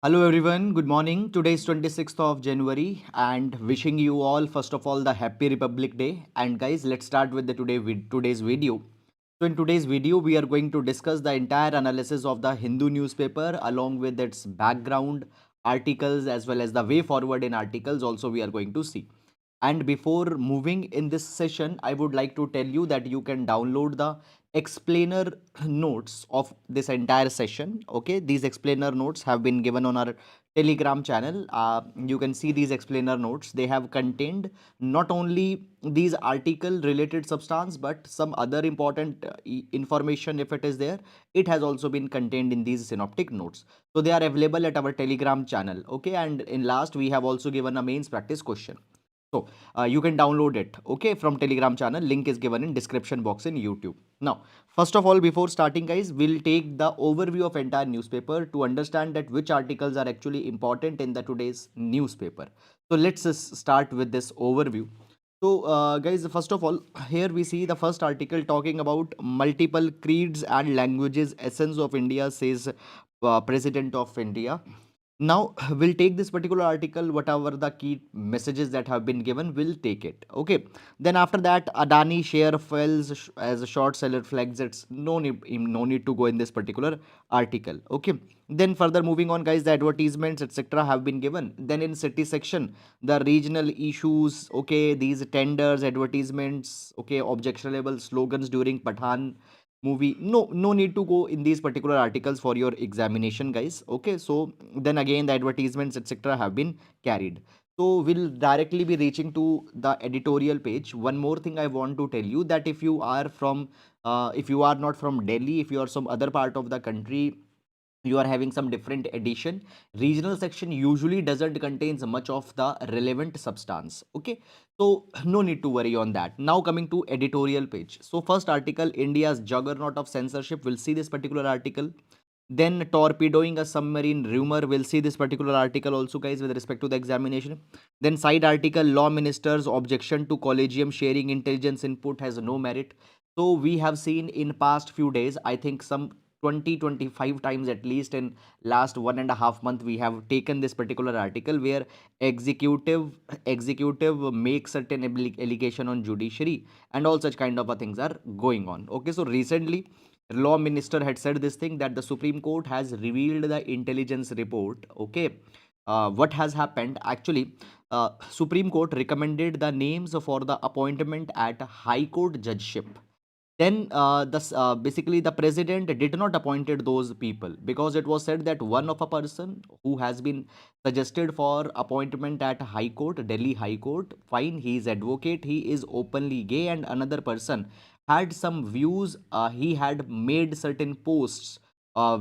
Hello everyone, good morning. Today is 26th of January and wishing you all first of all the happy Republic Day. And guys, let's start with the today's video. So in today's video we are going to discuss the entire analysis of the Hindu newspaper along with its background articles as well as the way forward in articles also we are going to see. And before moving in this session, I would like to tell you that you can download the explainer notes of this entire session. Okay, these explainer notes have been given on our Telegram channel. You can see these explainer notes. They have contained not only these article related substance but some other important information if it is there. It has also been contained in these synoptic notes. So they are available at our Telegram channel. Okay, and in last we have also given a mains practice question. So you can download it, okay, from Telegram channel. Link is given in description box in YouTube. Now, first of all, before starting, guys, we'll take the overview of entire newspaper to understand that which articles are actually important in the today's newspaper. So let's just start with this overview. So, guys, first of all, here we see the first article talking about multiple creeds and languages, essence of India, says President of India. Now we'll take this particular article, whatever the key messages that have been given, we'll take it. Okay, then after that, Adani share falls as a short seller flags. It's no need to go in this particular article. Okay, then further moving on, guys, the advertisements etc have been given. Then in city section, the regional issues, okay, these tenders, advertisements, okay, objectionable slogans during Pathan movie. No need to go in these particular articles for your examination, guys. Okay, so then again the advertisements etc have been carried. So we'll directly be reaching to the editorial page. One more thing I want to tell you, that if you are not from Delhi, if you are some other part of the country, you are having some different edition. Regional section usually doesn't contains much of the relevant substance. Okay, so no need to worry on that. Now coming to editorial page. So first article, India's juggernaut of censorship, we'll see this particular article. Then torpedoing a submarine rumor, we'll see this particular article also, guys, with respect to the examination. Then side article, law minister's objection to collegium sharing intelligence input has no merit. So we have seen in past few days, I think some 20-25 times at least in last 1.5 month, we have taken this particular article where executive makes certain allegation on judiciary and all such kind of things are going on. Okay, so recently law minister had said this thing, that the Supreme Court has revealed the intelligence report. Okay, what has happened actually, Supreme Court recommended the names for the appointment at High Court judgeship. Then basically the president did not appointed those people because it was said that one of a person who has been suggested for appointment at High Court, Delhi High Court, fine, he is advocate, he is openly gay, and another person had some views, he had made certain posts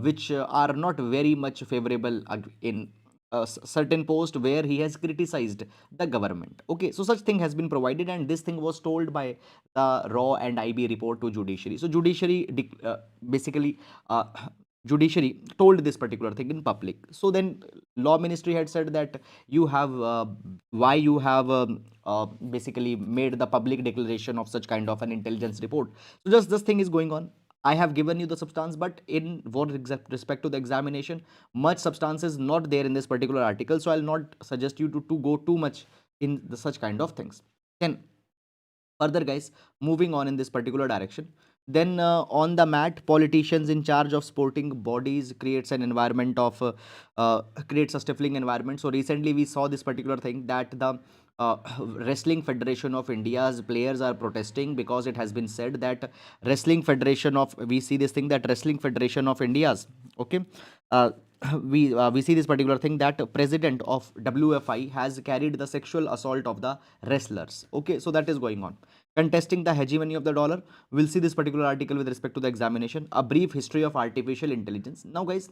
which are not very much favorable in certain post where he has criticized the government. Okay, so such thing has been provided, and this thing was told by the raw and IB report to judiciary. So basically uh, judiciary told this particular thing in public. So then law ministry had said that you have why you have basically made the public declaration of such kind of an intelligence report. So just this thing is going on. I have given you the substance, but in what respect to the examination, much substance is not there in this particular article. So I'll not suggest you to go too much in such kind of things. Then further, guys, moving on in this particular direction, then on the mat, politicians in charge of sporting bodies creates an environment of creates a stifling environment. So recently we saw this particular thing, that the uh, wrestling federation of India's players are protesting because it has been said that wrestling federation of we see this thing, that wrestling federation of India's, okay, uh, we see this particular thing, that president of WFI has carried the sexual assault of the wrestlers. Okay, so that is going on. Contesting the hegemony of the dollar, we'll see this particular article with respect to the examination. A brief history of artificial intelligence. Now, guys,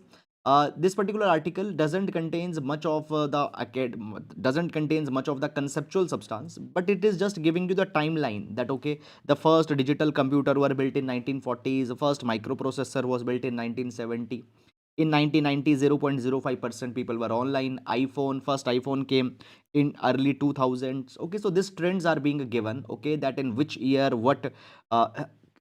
this particular article doesn't contains much of doesn't contains much of the conceptual substance, but it is just giving you the timeline, that okay, the first digital computer were built in 1940s, the first microprocessor was built in 1970. In 1990, 0.05% people were online. First iPhone came in early 2000s. Okay, so these trends are being given. Okay, that in which year what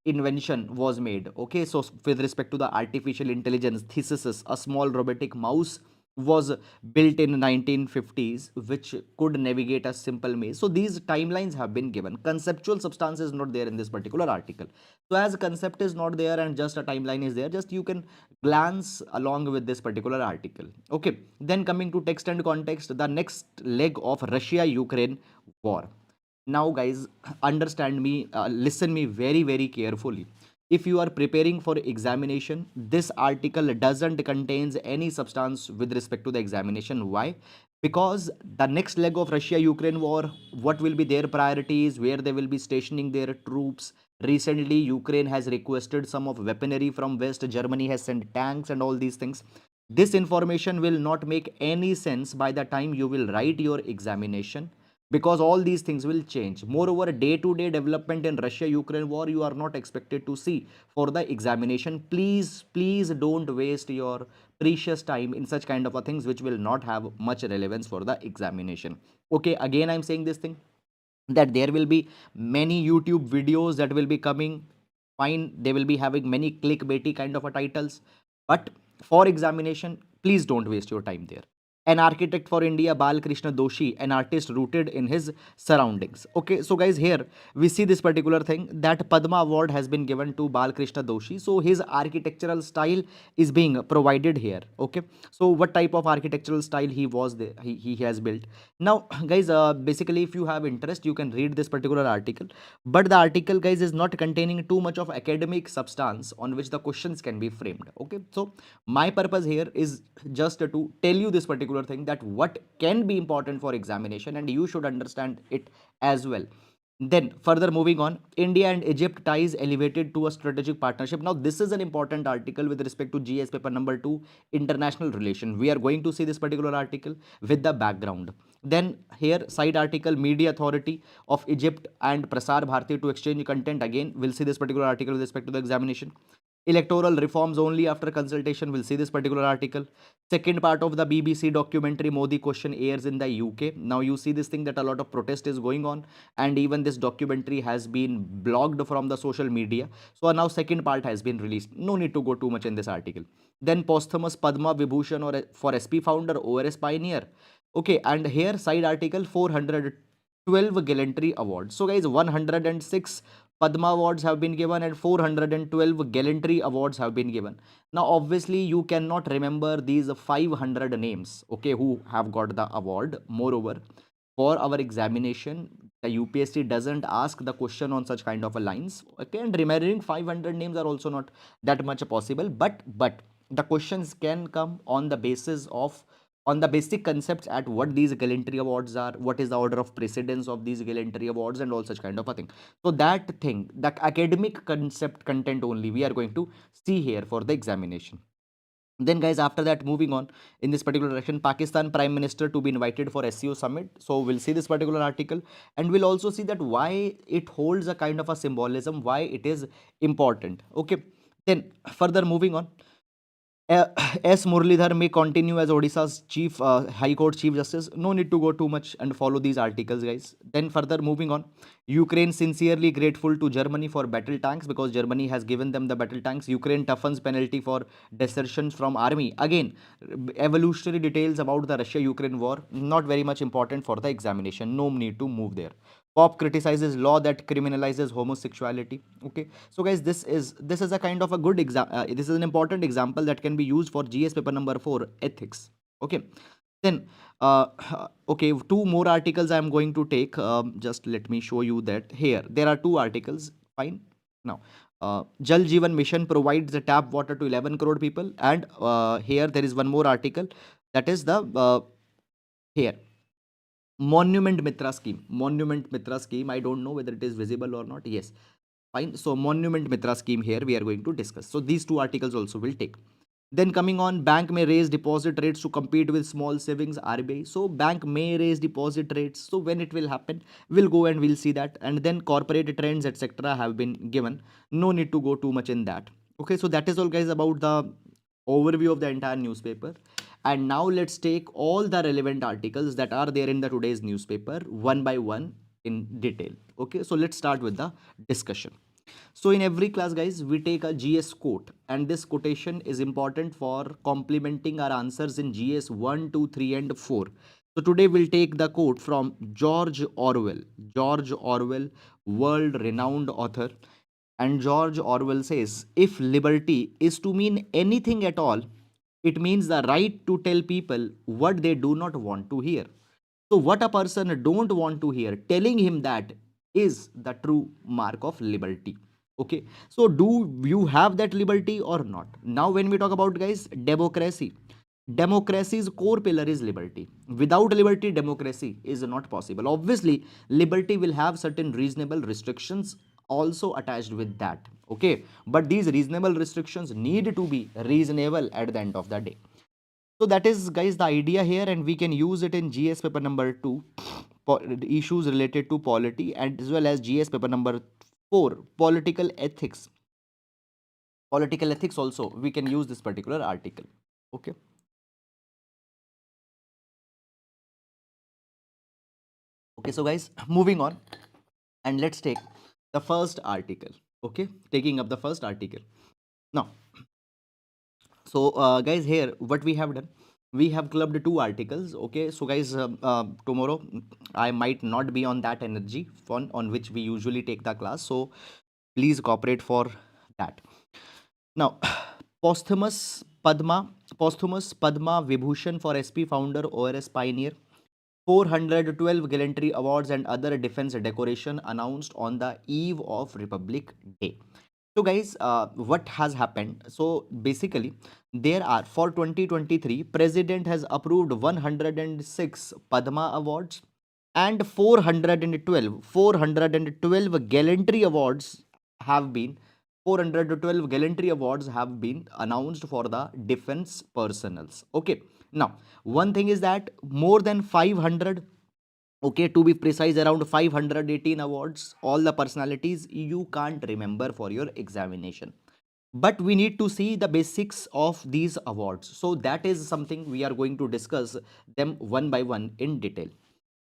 invention was made. Okay, so with respect to the artificial intelligence thesis, a small robotic mouse was built in 1950s, which could navigate a simple maze. So these timelines have been given. Conceptual substance is not there in this particular article. So as a concept is not there and just a timeline is there, just you can glance along with this particular article. Okay, then coming to text and context, the next leg of Russia Ukraine war. Now guys, understand me, listen me very very carefully. If you are preparing for examination, this article doesn't contains any substance with respect to the examination. Why? Because the next leg of Russia Ukraine war, what will be their priorities, where they will be stationing their troops. Recently Ukraine has requested some of weaponry from West, Germany has sent tanks and all these things. This information will not make any sense by the time you will write your examination, because all these things will change. Moreover, day to day development in Russia Ukraine war you are not expected to see for the examination. Please don't waste your precious time in such kind of a things which will not have much relevance for the examination. Okay, again I'm saying this thing, that there will be many YouTube videos that will be coming. Fine, they will be having many clickbaity kind of a titles, but for examination, please don't waste your time there. An architect for India, Balkrishna Doshi, an artist rooted in his surroundings. Okay, so guys, here we see this particular thing, that Padma Award has been given to Balkrishna Doshi. So his architectural style is being provided here. Okay, so what type of architectural style he was there, he has built. Now guys, basically if you have interest you can read this particular article, but the article guys is not containing too much of academic substance on which the questions can be framed. Okay, so my purpose here is just to tell you this particular thing, that what can be important for examination and you should understand it as well. Then further moving on, India and Egypt ties elevated to a strategic partnership. Now this is an important article with respect to GS paper number 2, international relation. We are going to see this particular article with the background. Then here side article, Media Authority of Egypt and Prasar Bharati to exchange content. Again we'll see this particular article with respect to the examination. Electoral reforms only after consultation. We'll see this particular article. Second part of the BBC documentary Modi question airs in the UK. Now you see this thing, that a lot of protest is going on and even this documentary has been blocked from the social media. So now second part has been released. No need to go too much in this article. Then posthumous Padma Vibhushan or for SP founder, ORS pioneer. Okay, and here side article, 412 gallantry awards. So guys, 106 Padma awards have been given and 412 gallantry awards have been given. Now obviously you cannot remember these 500 names, okay, who have got the award. Moreover, for our examination, the UPSC doesn't ask the question on such kind of a lines. Okay, and remembering 500 names are also not that much possible, but the questions can come on the basis of, on the basic concepts at what these gallantry awards are, what is the order of precedence of these gallantry awards and all such kind of a thing. So that thing, the academic concept content only we are going to see here for the examination. Then guys, after that, moving on in this particular direction, Pakistan Prime Minister to be invited for SEO Summit. So we'll see this particular article and we'll also see that why it holds a kind of a symbolism, why it is important. Okay, then further moving on, uh, S. Muralidhar may continue as Odisha's Chief High Court Chief Justice. No need to go too much and follow these articles, guys. Then further moving on, Ukraine sincerely grateful to Germany for battle tanks, because Germany has given them the battle tanks. Ukraine toughens penalty for desertions from army. Again, evolutionary details about the Russia-Ukraine war, not very much important for the examination. No need to move there. Pop criticizes law that criminalizes homosexuality. Okay, so guys, this is a kind of a good example. This is an important example that can be used for GS paper number 4, ethics. Okay, then okay, two more articles I am going to take. Just let me show you that here there are two articles. Fine. Now, Jal Jeevan Mission provides the tap water to 11 crore people, and here there is one more article, that is the here Monument Mitra scheme. Monument Mitra scheme. I don't know whether it is visible or not. Yes. Fine. So Monument Mitra scheme here we are going to discuss. So these two articles also will take. Then coming on, bank may raise deposit rates to compete with small savings, RBI. So bank may raise deposit rates. So when it will happen, we'll go and we'll see that. And then corporate trends, etc. have been given. No need to go too much in that. Okay, so that is all guys about the overview of the entire newspaper. And now let's take all the relevant articles that are there in the today's newspaper one by one in detail. Okay, so let's start with the discussion. So in every class, guys, we take a GS quote, and this quotation is important for complementing our answers in GS 1, 2, 3, and 4. So today we'll take the quote from George Orwell. George Orwell, world-renowned author. And George Orwell says, if liberty is to mean anything at all, it means the right to tell people what they do not want to hear. So what a person don't want to hear, telling him that is the true mark of liberty. Okay. So do you have that liberty or not? Now when we talk about, guys, democracy. Democracy's core pillar is liberty. Without liberty, democracy is not possible. Obviously, liberty will have certain reasonable restrictions also attached with that. Okay. But these reasonable restrictions need to be reasonable at the end of the day. So that is, guys, the idea here, and we can use it in GS paper number 2, issues related to polity, and as well as GS paper number 4, political ethics. Political ethics also, we can use this particular article. Okay. Okay, so guys, moving on, and let's take the first article. Okay, taking up the first article. Now, so guys, here what we have done, we have clubbed two articles. Okay, so guys, tomorrow I might not be on that energy on which we usually take the class, so please cooperate for that. Now, posthumous Padma Vibhushan for SP founder, ORS pioneer, 412 gallantry awards and other defense decoration announced on the eve of Republic Day. So guys, what has happened? So basically, there are, for 2023, President has approved 106 Padma Awards and 412 gallantry awards have been 412 gallantry awards have been announced for the defense personals. Okay. Now, one thing is that more than 500, okay, to be precise, around 518 awards, all the personalities you can't remember for your examination. But we need to see the basics of these awards. So that is something we are going to discuss them one by one in detail.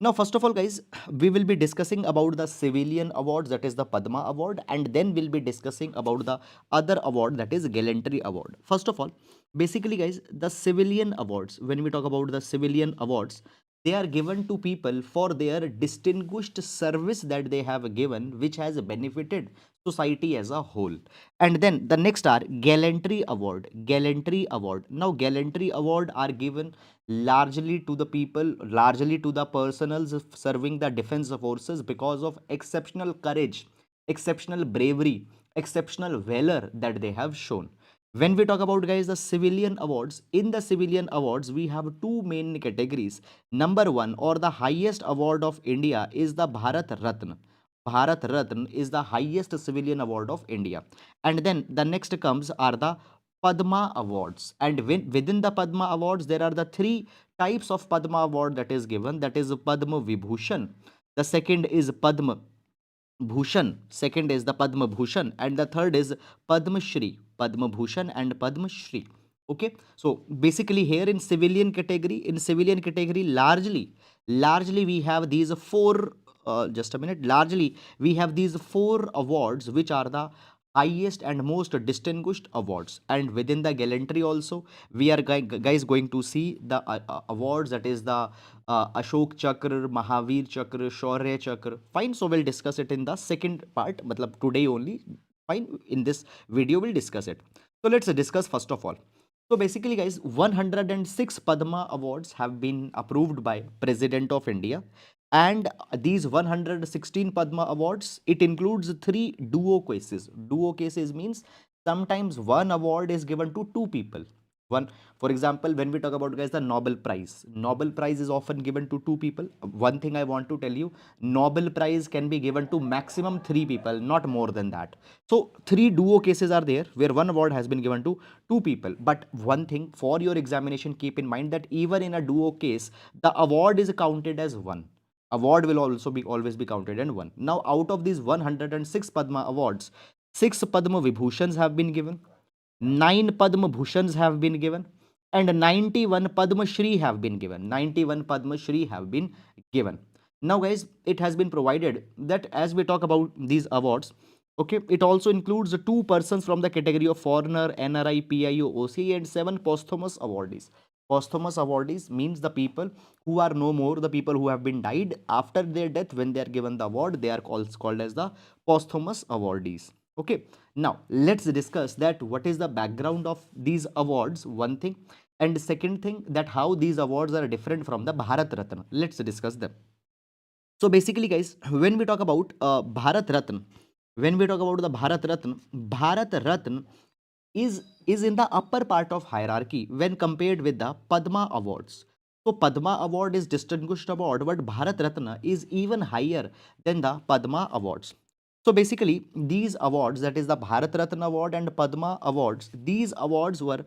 Now, first of all, guys, we will be discussing about the civilian awards, that is the Padma Award, and then we'll be discussing about the other award, that is Gallantry Award. First of all, basically, guys, the civilian awards, when we talk about the civilian awards, they are given to people for their distinguished service that they have given, which has benefited society as a whole. And then the next are Gallantry Award. Gallantry Award. Now, Gallantry Award are given largely to the people, largely to the personals serving the defense forces because of exceptional courage, exceptional bravery, exceptional valor that they have shown. When we talk about, guys, the civilian awards, in the civilian awards we have two main categories. Number one, or the highest award of India, is the Bharat Ratna. Bharat Ratna is the highest civilian award of India. And then the next comes are the Padma Awards. And within the Padma Awards, there are the three types of Padma Award that is given. That is Padma Vibhushan. The second is Padma Bhushan. Second is the Padma Bhushan. And the third is Padma Shri. Padma Bhushan and Padma Shri. Okay. So basically here in civilian category, largely we have these four, just a minute, largely we have these four awards which are the highest and most distinguished awards. And within the gallantry also, we are guys going to see the awards, that is the Ashok Chakra, Mahavir Chakra, Shaurya Chakra. Fine, so we'll discuss it in the second part, matlab today only. Fine, in this video we'll discuss it. So let's discuss first of all. So basically, guys, 106 Padma Awards have been approved by President of India, and these 116 Padma Awards, it includes three duo cases. Duo cases means sometimes one award is given to two people. One, for example, when we talk about, guys, the Nobel Prize is often given to two people. One thing I want to tell you, Nobel Prize can be given to maximum three people, not more than that. So three duo cases are there where one award has been given to two people. But one thing for your examination, keep in mind that even in a duo case, the award is counted as one. Award will also be always be counted in one. Now, out of these 106 Padma Awards, 6 Padma Vibhushans have been given, 9 Padma Bhushans have been given, and 91 Padma Shri have been given. 91 Padma Shri have been given. Now, guys, it has been provided that as we talk about these awards, Okay, it also includes two persons from the category of foreigner, NRI, PIO, OCA, and seven posthumous awardees. Posthumous awardees means the people who are no more, the people who have been died after their death. When they are given the award, they are called as the posthumous awardees. Okay, now let's discuss that what is the background of these awards, one thing, and second thing, that how these awards are different from the Bharat Ratna. Let's discuss them. So basically, guys, when we talk about Bharat Ratna, when we talk about the Bharat Ratna is in the upper part of hierarchy when compared with the Padma Awards. So Padma Award is distinguished award, but Bharat Ratna is even higher than the Padma Awards. So basically, these awards, that is the Bharat Ratna Award and Padma Awards, these awards were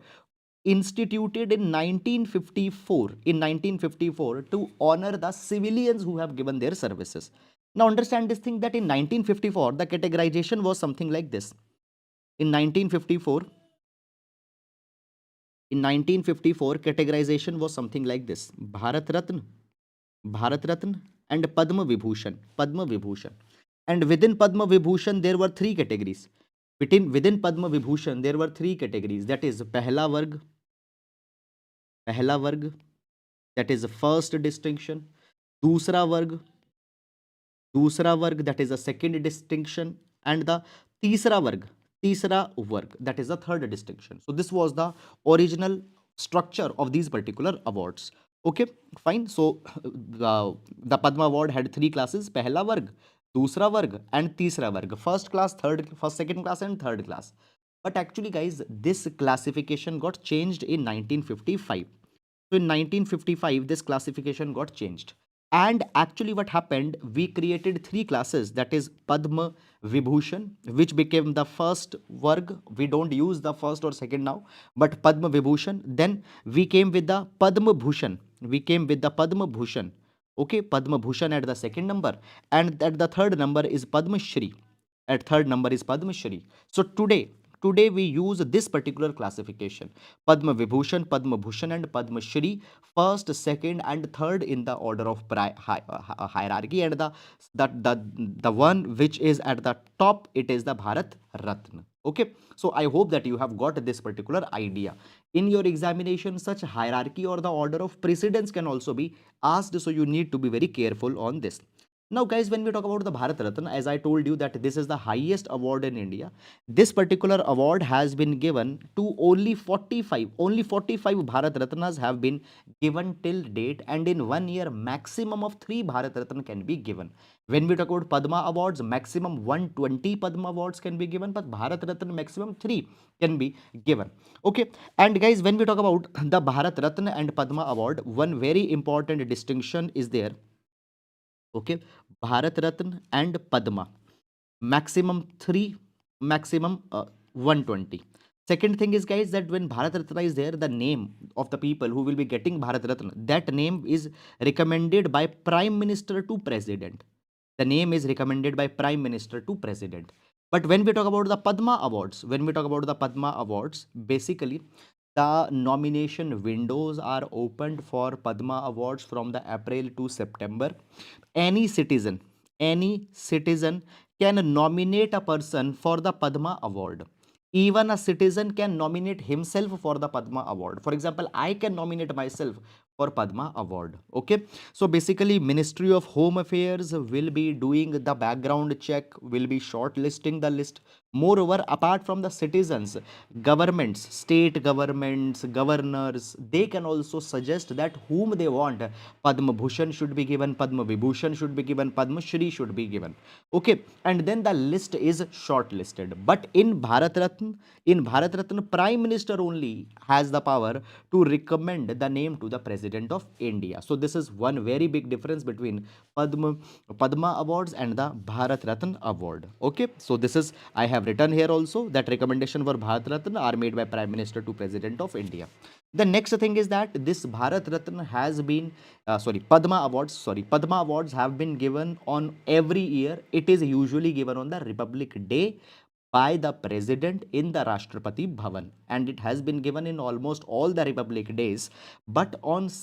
instituted in 1954 to honor the civilians who have given their services. Now understand this thing, that in 1954 the categorization was something like this. In 1954, categorization was something like this: Bharat Ratna and Padma Vibhushan. And within Padma Vibhushan there were three categories. Within Padma Vibhushan there were three categories, that is पहला वर्ग, that is the first distinction, दूसरा वर्ग, that is the second distinction, and the तीसरा वर्ग, that is the third distinction. So this was the original structure of these particular awards. Okay, fine. So the Padma Award had three classes: पहला वर्ग, दूसरा वर्ग, and तीसरा वर्ग. First, second class, and third class. But actually, guys, this classification got changed in 1955. So in 1955, this classification got changed. And actually, what happened, we created three classes, that is Padma Vibhushan, which became the first Varg. We don't use the first or second now, but Padma Vibhushan. Then we came with the Padma Bhushan. Okay, Padma Bhushan at the second number, and at the third number is Padma Shri. So today we use this particular classification: Padma Vibhushan, Padma Bhushan, and Padma Shri, first, second, and third in the order of hierarchy, and the one which is at the top, it is the Bharat Ratna. Okay, so I hope that you have got this particular idea. In your examination, such hierarchy or the order of precedence can also be asked, so you need to be very careful on this. Now, guys, when we talk about the Bharat Ratna, as I told you that this is the highest award in India. This particular award has been given to only 45. Only 45 Bharat Ratnas have been given till date, and in 1 year, maximum of 3 Bharat Ratna can be given. When we talk about Padma Awards, maximum 120 Padma Awards can be given, but Bharat Ratna maximum 3 can be given. Okay, and guys, when we talk about the Bharat Ratna and Padma Award, one very important distinction is there. Okay, Bharat Ratna and Padma, maximum 3, maximum 120. Second thing is, guys, that when Bharat Ratna is there, the name of the people who will be getting Bharat Ratna, that name is recommended by Prime Minister to President. The name is recommended by Prime Minister to President. But when we talk about the Padma Awards, basically the nomination windows are opened for Padma Awards from the April to September. Any citizen, can nominate a person for the Padma Award. Even a citizen can nominate himself for the Padma Award. For example, I can nominate myself for Padma Award. Okay, so basically Ministry of Home Affairs will be doing the background check, will be shortlisting the list. Moreover, apart from the citizens, governments, state governments, governors, they can also suggest that whom they want. Padma Bhushan should be given, Padma Vibhushan should be given, Padma Shri should be given. Okay, and then the list is shortlisted. But in Bharat Ratna, Prime Minister only has the power to recommend the name to the President of India. So this is one very big difference between Padma Awards and the Bharat Ratna Award. Okay, so this is, I have written here also, that recommendation for Bharat Ratna are made by Prime Minister to President of India. The next thing is that this Bharat Ratna has been, Padma Awards have been given on every year. It is usually given on the Republic Day. by the president in the Rashtrapati Bhavan, and it has been given in almost all the Republic days, but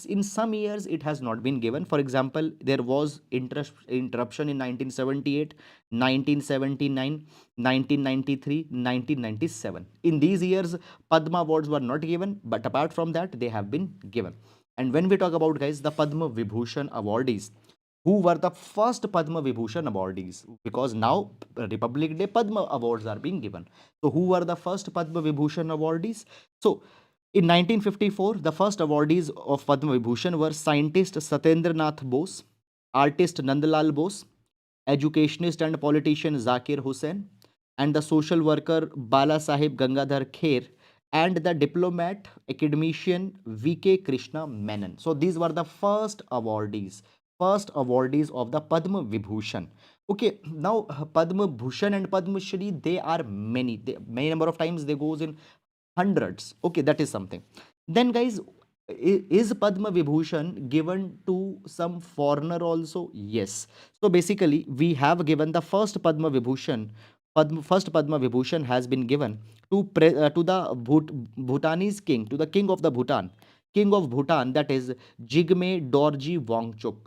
in some years it has not been given. For example, there was interruption in 1978, 1979, 1993, 1997. In these years Padma awards were not given, but apart from that they have been given. And when we talk about, guys, the Padma Vibhushan awardees, who were the first Padma Vibhushan awardees, because now Republic Day Padma awards are being given. So who were the first Padma Vibhushan awardees? So in 1954, the first awardees of Padma Vibhushan were scientist Satyendra Nath Bose, artist Nandlal Bose, educationist and politician Zakir Hussain, and the social worker Bala Sahib Gangadhar Kher, and the diplomat academician VK Krishna Menon. So these were the first awardees of the Padma Vibhushan. Okay, now Padma Bhushan and Padma Shri, they are many. Many number of times they goes in hundreds. Okay, that is something. Then, guys, is Padma Vibhushan given to some foreigner also? Yes. So basically, we have given the first Padma Vibhushan. First Padma Vibhushan has been given to the Bhutanese king, to the king of the Bhutan, king of Bhutan, that is Jigme Dorji Wangchuk.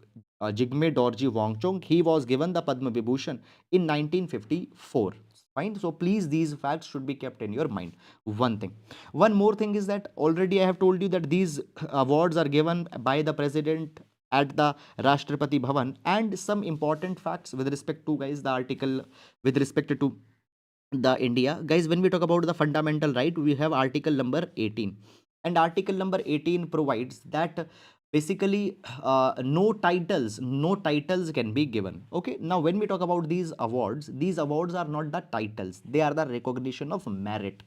Jigme Dorji Wangchuk. He was given the Padma Vibhushan in 1954. Fine. So please, these facts should be kept in your mind. One thing. One more thing is that already I have told you that these awards are given by the president at the Rashtrapati Bhavan, and some important facts with respect to, guys, the article with respect to the India. Guys, when we talk about the fundamental right, we have article number 18. And article number 18 provides that basically no titles can be given. Okay, now when we talk about these awards are not the titles, they are the recognition of merit.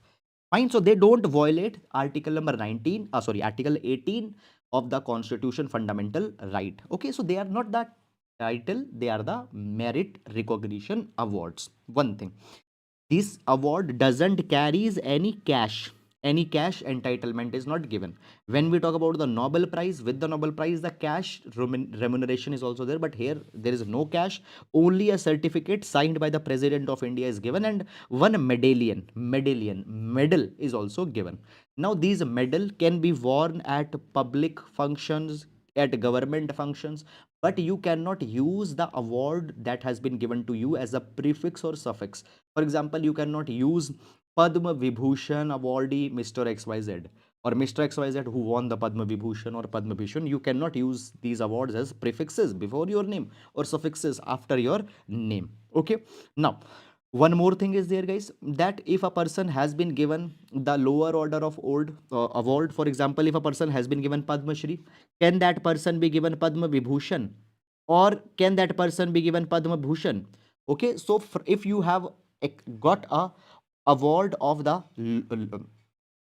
Fine, so they don't violate article number 19, sorry, article 18 of the Constitution fundamental right. Okay, so they are not the title, they are the merit recognition awards. One thing, this award doesn't carries any cash entitlement is not given. When we talk about the Nobel Prize, with the Nobel Prize the cash remuneration is also there, but here there is no cash, only a certificate signed by the president of India is given, and one medal is also given. Now these medal can be worn at public functions, at government functions, but you cannot use the award that has been given to you as a prefix or suffix. For example, you cannot use Padma Vibhushan awardee Mr. XYZ, or Mr. XYZ who won the Padma Vibhushan or Padma Bhushan. You cannot use these awards as prefixes before your name or suffixes after your name. Okay. Now, one more thing is there, guys, that if a person has been given the lower order of old award, for example, if a person has been given Padma Shri, can that person be given Padma Vibhushan, or can that person be given Padma Bhushan? Okay, so if you have got a award of the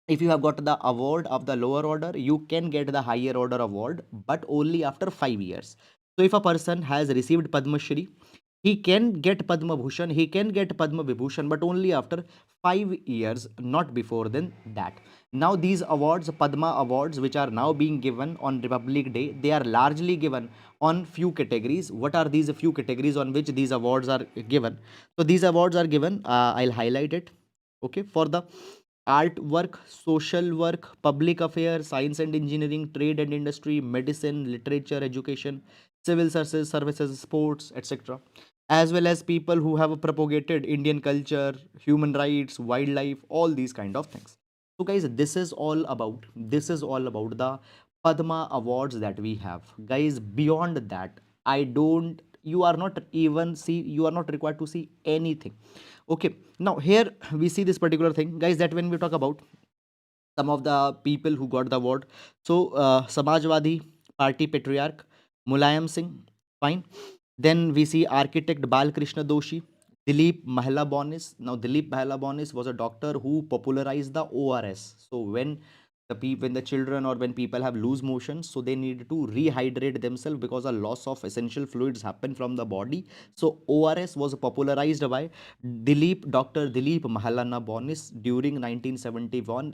if you have got the award of the lower order, you can get the higher order award, but only after 5 years. So if a person has received Padma Shri, he can get Padma Bhushan, he can get Padma Vibhushan, but only after 5 years, not before than that. Now these awards, Padma awards, which are now being given on Republic Day, they are largely given on few categories. What are these few categories on which these awards are given? So these awards are given, I'll highlight it. Okay, for the artwork, social work, public affairs, science and engineering, trade and industry, medicine, literature, education, civil services, sports, etc., as well as people who have propagated Indian culture, human rights, wildlife, all these kind of things. So guys, this is all about the Padma awards that we have. Guys, beyond that, I don't you are not required to see anything. Okay, now here we see this particular thing, guys, that when we talk about some of the people who got the award, so Samajwadi Party patriarch Mulayam Singh, fine. Then we see architect Balkrishna Doshi, Dilip Mahlabonis. Now Dilip Mahlabonis was a doctor who popularized the ORS. So when the children or when people have loose motions, so they need to rehydrate themselves because a loss of essential fluids happen from the body. So ORS was popularized by Dr. Dilip Mahalana Bonis during 1971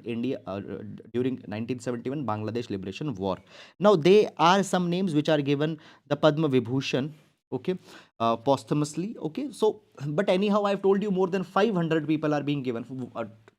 during 1971 Bangladesh Liberation War. Now they are some names which are given the Padma Vibhushan. Okay, posthumously. Okay, so but anyhow, I've told you more than 500 people are being given,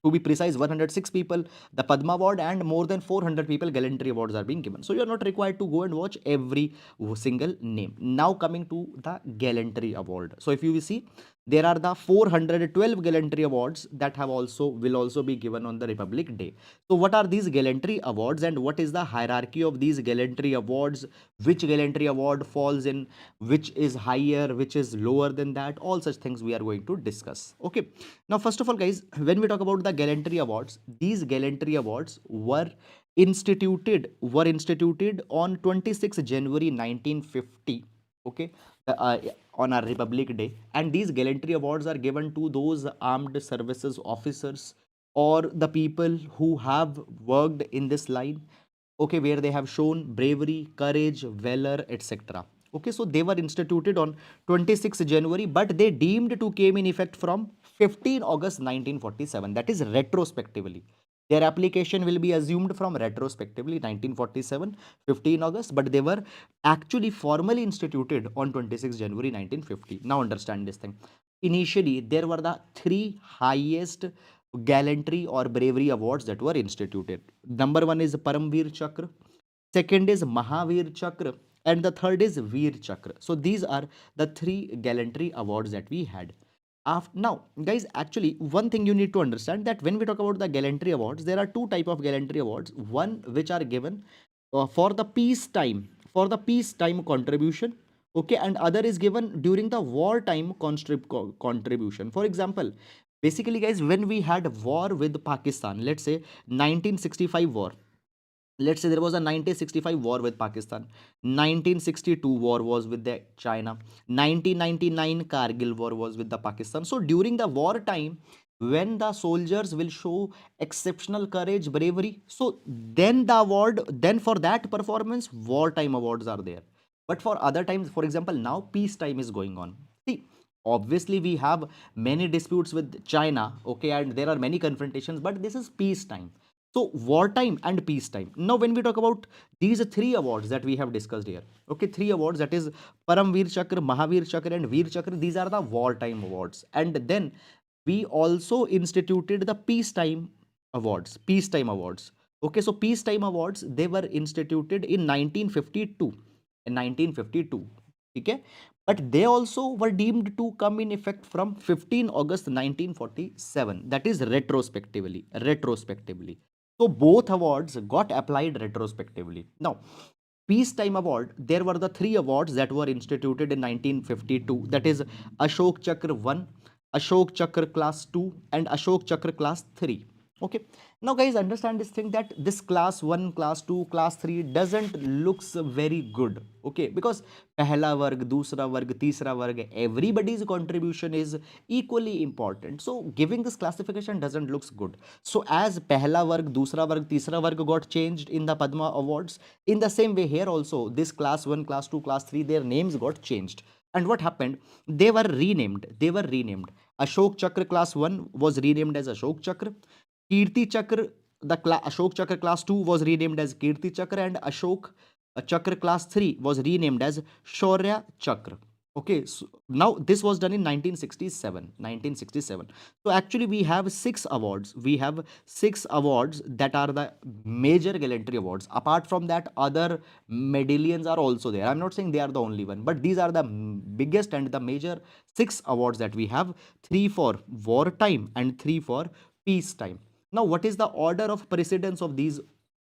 to be precise 106 people the Padma Award, and more than 400 people gallantry awards are being given. So you're not required to go and watch every single name. Now coming to the gallantry award, so if you will see, there are the 412 gallantry awards that have also will also be given on the Republic Day. So what are these gallantry awards, and what is the hierarchy of these gallantry awards? Which gallantry award falls in, which is higher, which is lower than that? All such things we are going to discuss. Okay. Now, first of all, guys, when we talk about the gallantry awards, these gallantry awards were instituted on 26 January 1950. Okay, uh, on our Republic Day, and these gallantry awards are given to those armed services officers or the people who have worked in this line, okay, where they have shown bravery, courage, valor, etc. Okay, so they were instituted on 26 January, but they deemed to came in effect from 15 August 1947, that is retrospectively. Their application will be assumed from retrospectively 1947, 15 August, but they were actually formally instituted on 26 January 1950. Now understand this thing. Initially, there were the three highest gallantry or bravery awards that were instituted. Number one is Paramveer Chakra, second is Mahavir Chakra, and the third is Veer Chakra. So these are the three gallantry awards that we had. After, now, guys, actually, one thing you need to understand, that when we talk about the gallantry awards, there are two type of gallantry awards. One which are given for the peacetime contribution, okay, and other is given during the wartime contribution. For example, basically, guys, when we had war with Pakistan, let's say 1965 war, let's say there was a 1965 war with Pakistan, 1962 war was with the China, 1999 Kargil war was with the Pakistan. So during the war time, when the soldiers will show exceptional courage, bravery, so then the award, then for that performance wartime awards are there. But for other times, for example, now peace time is going on. See, obviously we have many disputes with China, okay, and there are many confrontations, but this is peace time. So wartime and peacetime. Now, when we talk about these three awards that we have discussed here, okay, three awards, that is Paramveer Chakra, Mahavir Chakra, and Veer Chakra. These are the wartime awards, and then we also instituted the peacetime awards. Peacetime awards. Okay, so peacetime awards, they were instituted in 1952. In 1952. Okay, but they also were deemed to come in effect from 15 August 1947. That is retrospectively. Retrospectively. So both awards got applied retrospectively. Now, Peacetime Award, there were the three awards that were instituted in 1952. That is Ashok Chakra 1, Ashok Chakra Class 2, and Ashok Chakra Class 3. Okay. Now, guys, understand this thing, that this Class 1, Class 2, Class 3 doesn't looks very good. Okay. Because Pehla Varg, Dusra Varg, Tisra Varg, everybody's contribution is equally important. So, giving this classification doesn't looks good. So, as Pehla Varg, Dusra Varg, Tisra Varg got changed in the Padma Awards, in the same way here also, this Class 1, Class 2, Class 3, their names got changed. And what happened? They were renamed. They were renamed. Ashok Chakra Class 1 was renamed as Ashok Chakra. Kirti Chakra, Ashok Chakra Class 2 was renamed as Kirti Chakra, and Ashok Chakra Class 3 was renamed as Shaurya Chakra. Okay, so now this was done in 1967. 1967. So actually we have six awards. We have six awards that are the major gallantry awards. Apart from that, other medallions are also there. I'm not saying they are the only one, but these are the biggest and the major six awards that we have. Three for wartime and three for peacetime. Now, what is the order of precedence of these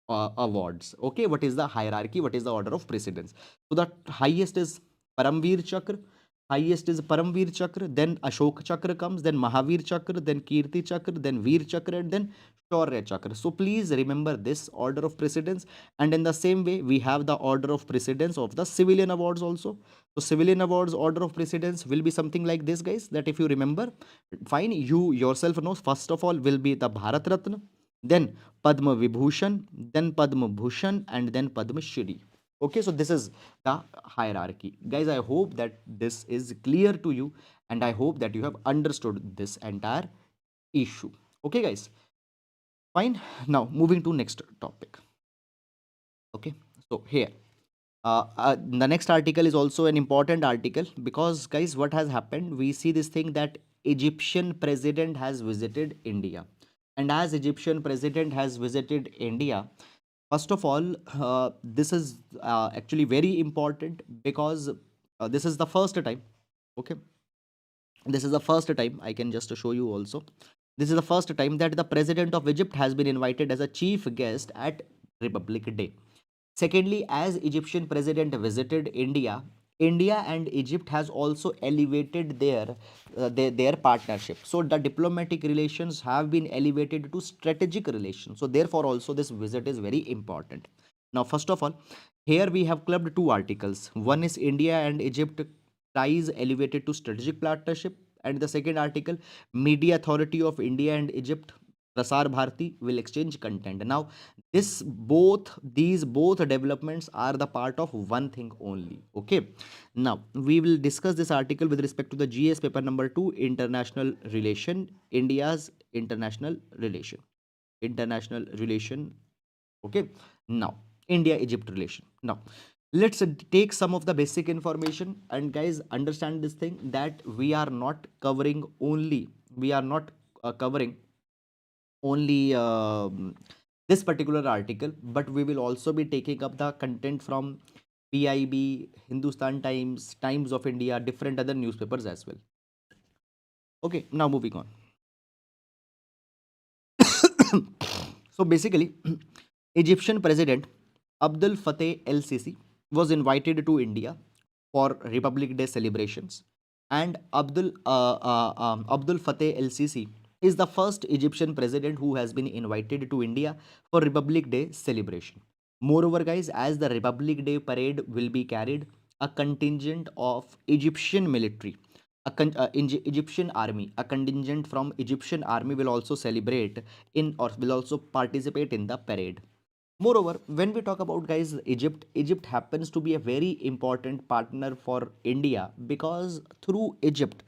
awards? Okay, what is the hierarchy? What is the order of precedence? So the highest is Paramveer Chakra. Highest is Paramveer Chakra. Then Ashok Chakra comes. Then Mahavir Chakra. Then Kirti Chakra. Then Veer Chakra. And then Shaurya Chakra. So please remember this order of precedence. And in the same way, we have the order of precedence of the civilian awards also. So civilian awards order of precedence will be something like this, guys. That if you remember, fine, you yourself know. First of all, will be the Bharat Ratna, then Padma Vibhushan, then Padma Bhushan, and then Padma Shri. Okay, so this is the hierarchy. Guys, I hope that this is clear to you, and I hope that you have understood this entire issue. Okay, guys, fine. Now, moving to next topic. Okay, so here. The next article is also an important article because, guys, what has happened? We see this thing that Egyptian president has visited India, and as Egyptian president has visited India, first of all, this is actually very important because this is the first time. Okay, this is the first time. I can just show you also. This is the first time that the president of Egypt has been invited as a chief guest at Republic Day. Secondly, as Egyptian president visited India, India and Egypt has also elevated their partnership. So the diplomatic relations have been elevated to strategic relations. So therefore, also this visit is very important. Now, first of all, here we have clubbed two articles. One is India and Egypt ties elevated to strategic partnership, and the second article, Media Authority of India and Egypt, Prasar Bharati, will exchange content. Now, these both developments are the part of one thing only. Okay. Now we will discuss this article with respect to the GS paper number 2, international relation, India's international relation. Okay. Now, India Egypt relation. Now, let's take some of the basic information, and guys, understand this thing that we are not covering only this particular article, but we will also be taking up the content from PIB, Hindustan Times, Times of India, different other newspapers as well. Okay, now moving on. So basically, Egyptian President Abdel Fattah el-Sisi was invited to India for Republic Day celebrations, and Abdul Fattah el-Sisi is the first Egyptian president who has been invited to India for Republic Day celebration. Moreover, guys, as the Republic Day parade will be carried, a contingent of Egyptian military, Egyptian army, a contingent from Egyptian army will also celebrate in or will also participate in the parade. Moreover, when we talk about, guys, Egypt happens to be a very important partner for India because through Egypt.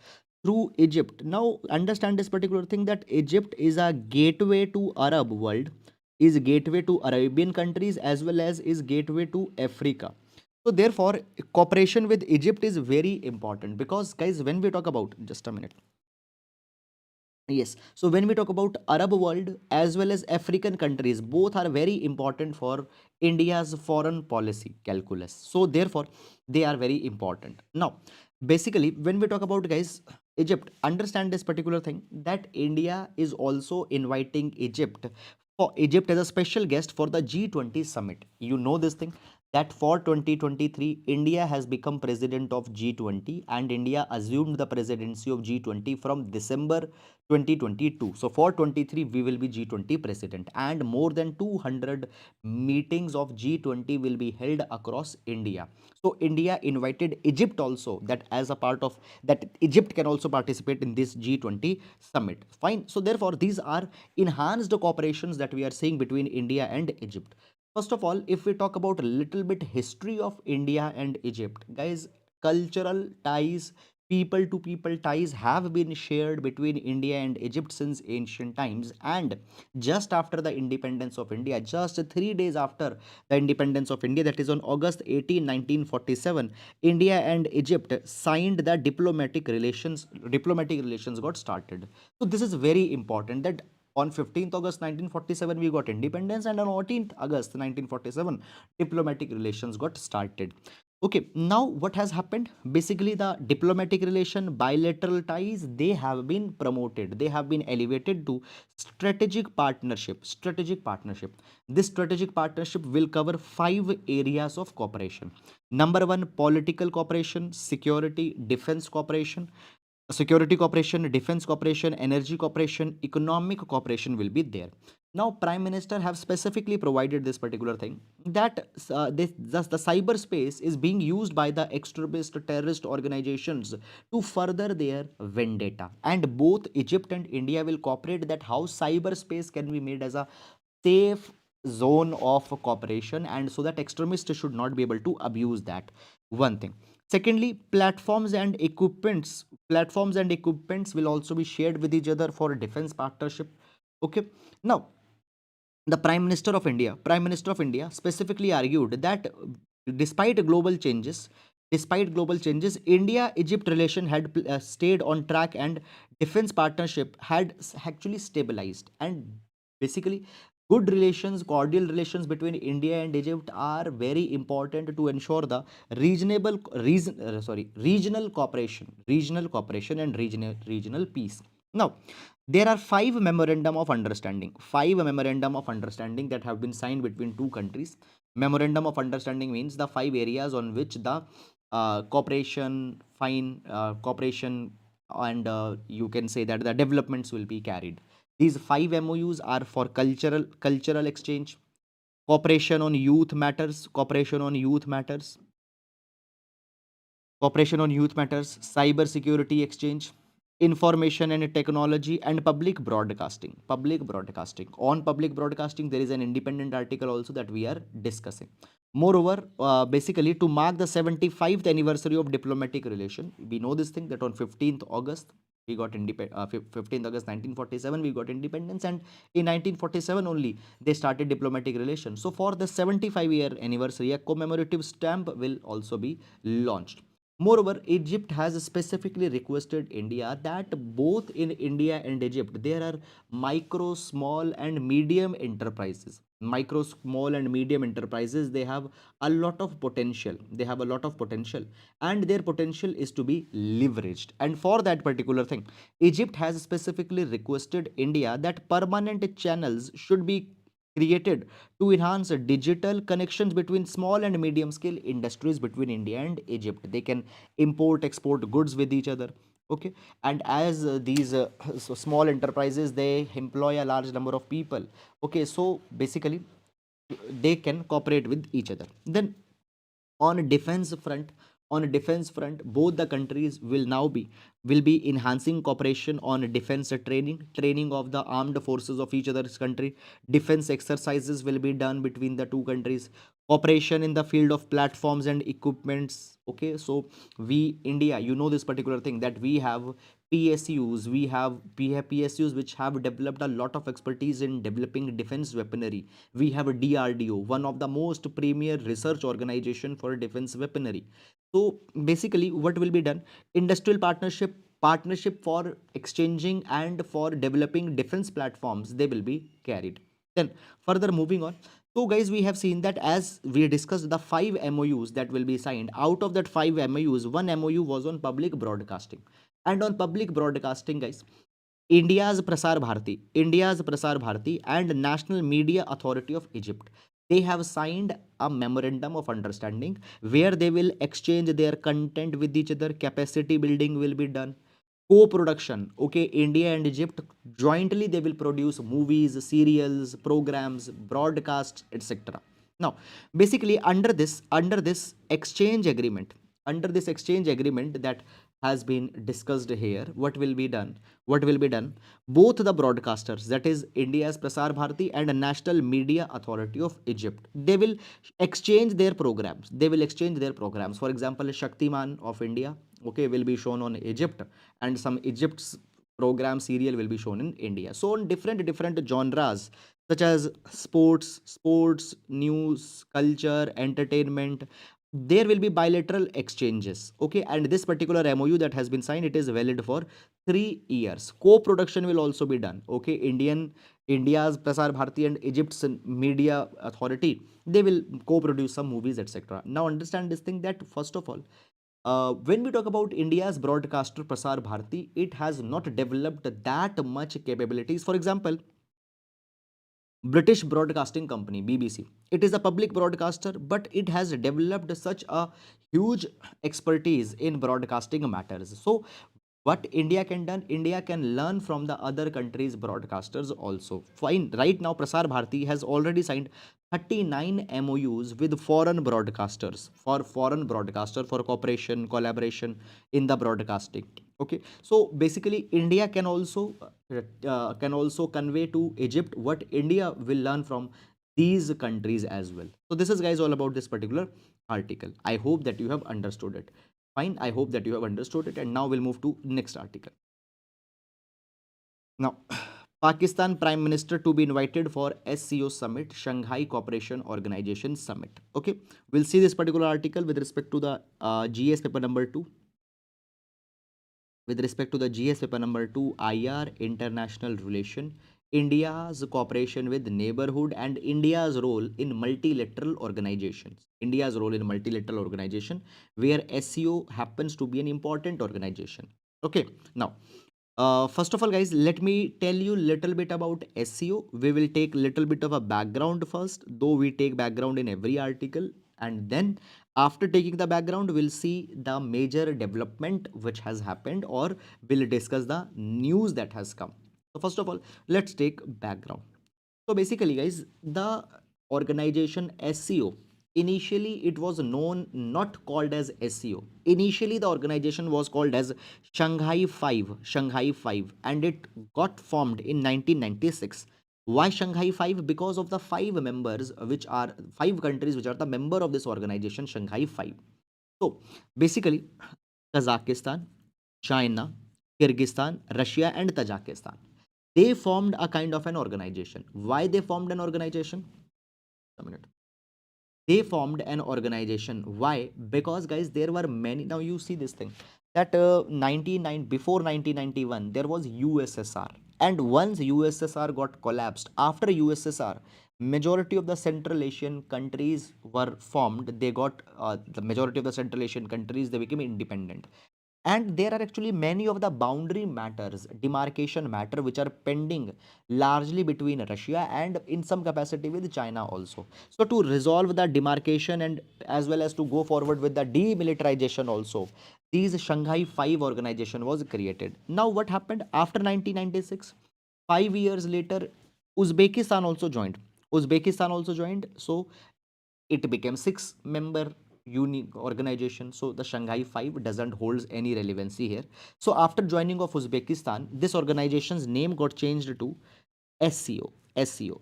Now understand this particular thing that Egypt is a gateway to Arab world, is gateway to Arabian countries as well as is gateway to Africa. So therefore, cooperation with Egypt is very important because, guys, when we talk about, just a minute. Yes. So when we talk about Arab world as well as African countries, both are very important for India's foreign policy calculus. So therefore, they are very important. Now, basically, when we talk about, guys, Egypt, understand this particular thing that India is also inviting Egypt as a special guest for the G20 summit. You know this thing that for 2023 India has become president of G20, and India assumed the presidency of G20 from December 2022. So for 23 we will be G20 president, and more than 200 meetings of G20 will be held across India. So India invited Egypt also, that as a part of that Egypt can also participate in this G20 summit. Fine. So therefore these are enhanced cooperations that we are seeing between India and Egypt. First of all, if we talk about a little bit history of India and Egypt, guys, cultural ties, people to people ties have been shared between India and Egypt since ancient times. And just after the independence of India, just 3 days after the independence of India, that is on August 18, 1947, India and Egypt signed the diplomatic relations got started. So this is very important that on 15th August 1947 we got independence, and on 14th August 1947 diplomatic relations got started. Okay, now what has happened? Basically, the diplomatic relation, bilateral ties, they have been promoted. They have been elevated to strategic partnership. Strategic partnership. This strategic partnership will cover 5 areas of cooperation. Number one, political cooperation, security cooperation, defense cooperation, energy cooperation, economic cooperation will be there. Now, Prime Minister have specifically provided this particular thing that the cyberspace is being used by the extremist terrorist organizations to further their vendetta. And both Egypt and India will cooperate that how cyberspace can be made as a safe zone of cooperation, and so that extremists should not be able to abuse that. One thing. Secondly, platforms and equipments will also be shared with each other for defense partnership. Okay. Now, the Prime Minister of India specifically argued that Despite global changes, India Egypt relation had stayed on track, and defense partnership had actually stabilized. And basically, good relations, cordial relations between India and Egypt are very important to ensure the regional cooperation and regional peace. Now, there are five memorandum of understanding that have been signed between two countries. Memorandum of understanding means the five areas on which the cooperation and you can say that the developments will be carried. These five MOUs are for cultural exchange, cooperation on youth matters, cooperation on youth matters, cyber security exchange, information and technology, and public broadcasting. Public broadcasting. On public broadcasting, there is an independent article also that we are discussing. Moreover, basically to mark the 75th anniversary of diplomatic relation, we know this thing that on 15th August we got independent. 15th August 1947 we got independence, and in 1947 only they started diplomatic relations. So for the 75-year anniversary, a commemorative stamp will also be launched. Moreover, Egypt has specifically requested India that both in India and Egypt there are micro, small, and medium enterprises. Micro, small, and medium enterprises, they have a lot of potential. They have a lot of potential, and their potential is to be leveraged. And for that particular thing, Egypt has specifically requested India that permanent channels should be created to enhance digital connections between small and medium scale industries between India and Egypt. They can import, export goods with each other. Okay, and as these so small enterprises, they employ a large number of people. Okay, so basically they can cooperate with each other. Then on defense front, both the countries will be enhancing cooperation on defense training of the armed forces of each other's country. Defense exercises will be done between the two countries. Cooperation in the field of platforms and equipments. Okay, so we India, you know this particular thing that we have PSUs, we have PSUs which have developed a lot of expertise in developing defense weaponry. We have a DRDO, one of the most premier research organization for defense weaponry. So basically, what will be done? Industrial partnership for exchanging and for developing defense platforms, they will be carried. Then further moving on. So guys, we have seen that as we discussed the five MOUs that will be signed. Out of that five MOUs, one MOU was on public broadcasting. And on public broadcasting, guys, India's Prasar Bharati and National Media Authority of Egypt, they have signed a memorandum of understanding where they will exchange their content with each other. Capacity building will be done. Co-production. Okay, India and Egypt jointly they will produce movies, serials, programs, broadcasts, etc. Now, basically under this exchange agreement that has been discussed here, what will be done, both the broadcasters, that is India's Prasar Bharati and National Media Authority of Egypt, they will exchange their programs. For example, Shaktiman of India, okay, will be shown on Egypt, and some Egypt's program serial will be shown in India. So on different genres such as sports, news, culture, entertainment, there will be bilateral exchanges. Okay, and this particular MOU that has been signed, it is valid for 3 years. Co-production will also be done. Okay, India's Prasar Bharati and Egypt's Media Authority, they will co-produce some movies, etc. Now understand this thing that first of all, when we talk about India's broadcaster Prasar Bharati, it has not developed that much capabilities. For example, British Broadcasting Company, BBC. It is a public broadcaster, but it has developed such a huge expertise in broadcasting matters. So what India can done, India can learn from the other countries broadcasters also. Fine, right now Prasar Bharati has already signed 39 MOUs with foreign broadcaster for cooperation, collaboration in the broadcasting. Okay, so basically India can also convey to Egypt what India will learn from these countries as well. So this is guys all about this particular article. I hope that you have understood it. Fine, I hope that you have understood it, and now we'll move to next article. Now, Pakistan Prime Minister to be invited for SEO Summit, Shanghai Cooperation Organization Summit. Okay, we'll see this particular article with respect to the GS paper number 2. With respect to the GS paper number 2, IR International Relation, India's cooperation with neighborhood and India's role in multilateral organizations. India's role in multilateral organization where SEO happens to be an important organization. Okay, now first of all, guys, let me tell you little bit about SEO. We will take little bit of a background first, though we take background in every article, and then after taking the background, we'll see the major development which has happened, or we'll discuss the news that has come. So first of all, let's take background. So basically, guys, the organization SEO, initially it was known, not called as SEO. Initially, the organization was called as Shanghai 5, Shanghai 5, and it got formed in 1996. Why Shanghai 5? Because of the five members, which are five countries which are the member of this organization, Shanghai 5. So basically, Kazakhstan, China, Kyrgyzstan, Russia, and Tajikistan, they formed a kind of an organization. Why they formed an organization? A minute. They formed an organization. Why? Because, guys, there were many. Now you see this thing that 99 before 1991 there was USSR, and once USSR got collapsed, after USSR, majority of the Central Asian countries were formed. They got the majority of the Central Asian countries, they became independent, and there are actually many of the boundary matters, demarcation matter, which are pending largely between Russia and in some capacity with China also. So to resolve the demarcation and as well as to go forward with the demilitarization also, these Shanghai 5 organization was created. Now what happened after 1996? 5 years later, Uzbekistan also joined. Uzbekistan also joined. So it became 6-member unique organization. So the Shanghai 5 doesn't hold any relevancy here. So after joining of Uzbekistan, this organization's name got changed to SEO,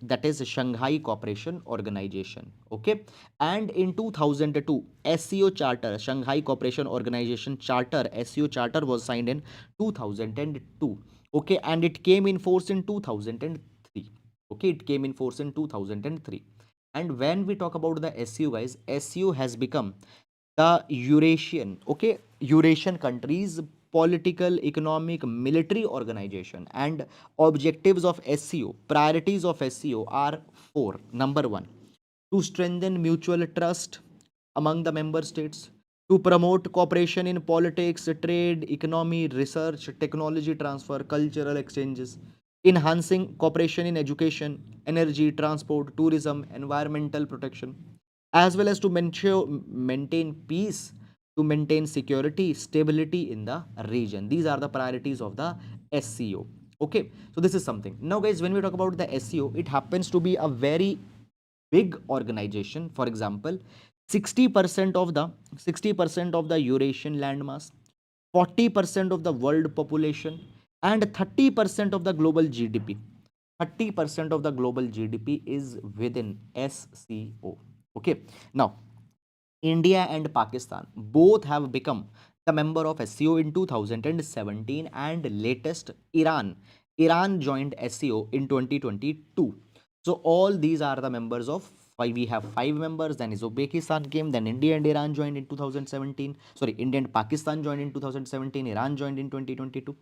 that is Shanghai Cooperation Organization. Okay, and in 2002, SEO charter, Shanghai Cooperation Organization charter, SEO charter was signed in 2002. Okay, and it came in force in 2003. Okay, it came in force in 2003. And when we talk about the SEO, guys, SEO has become the Eurasian countries political, economic, military organization. And objectives of SEO, priorities of SEO are four. Number one, to strengthen mutual trust among the member states, to promote cooperation in politics, trade, economy, research, technology transfer, cultural exchanges, enhancing cooperation in education, energy, transport, tourism, environmental protection, as well as to maintain peace, to maintain security, stability in the region. These are the priorities of the SEO. Okay, so this is something. Now, guys, when we talk about the SEO, it happens to be a very big organization. For example, 60% of the Eurasian landmass, 40% of the world population, and 30% of the global GDP. 30% of the global GDP is within SCO. Okay, now India and Pakistan both have become the member of SCO in 2017, and latest Iran joined SCO in 2022. So all these are the members of five. We have five members. Then Uzbekistan came. Then India and Iran joined in 2017. Sorry, India and Pakistan joined in 2017. Iran joined in 2022.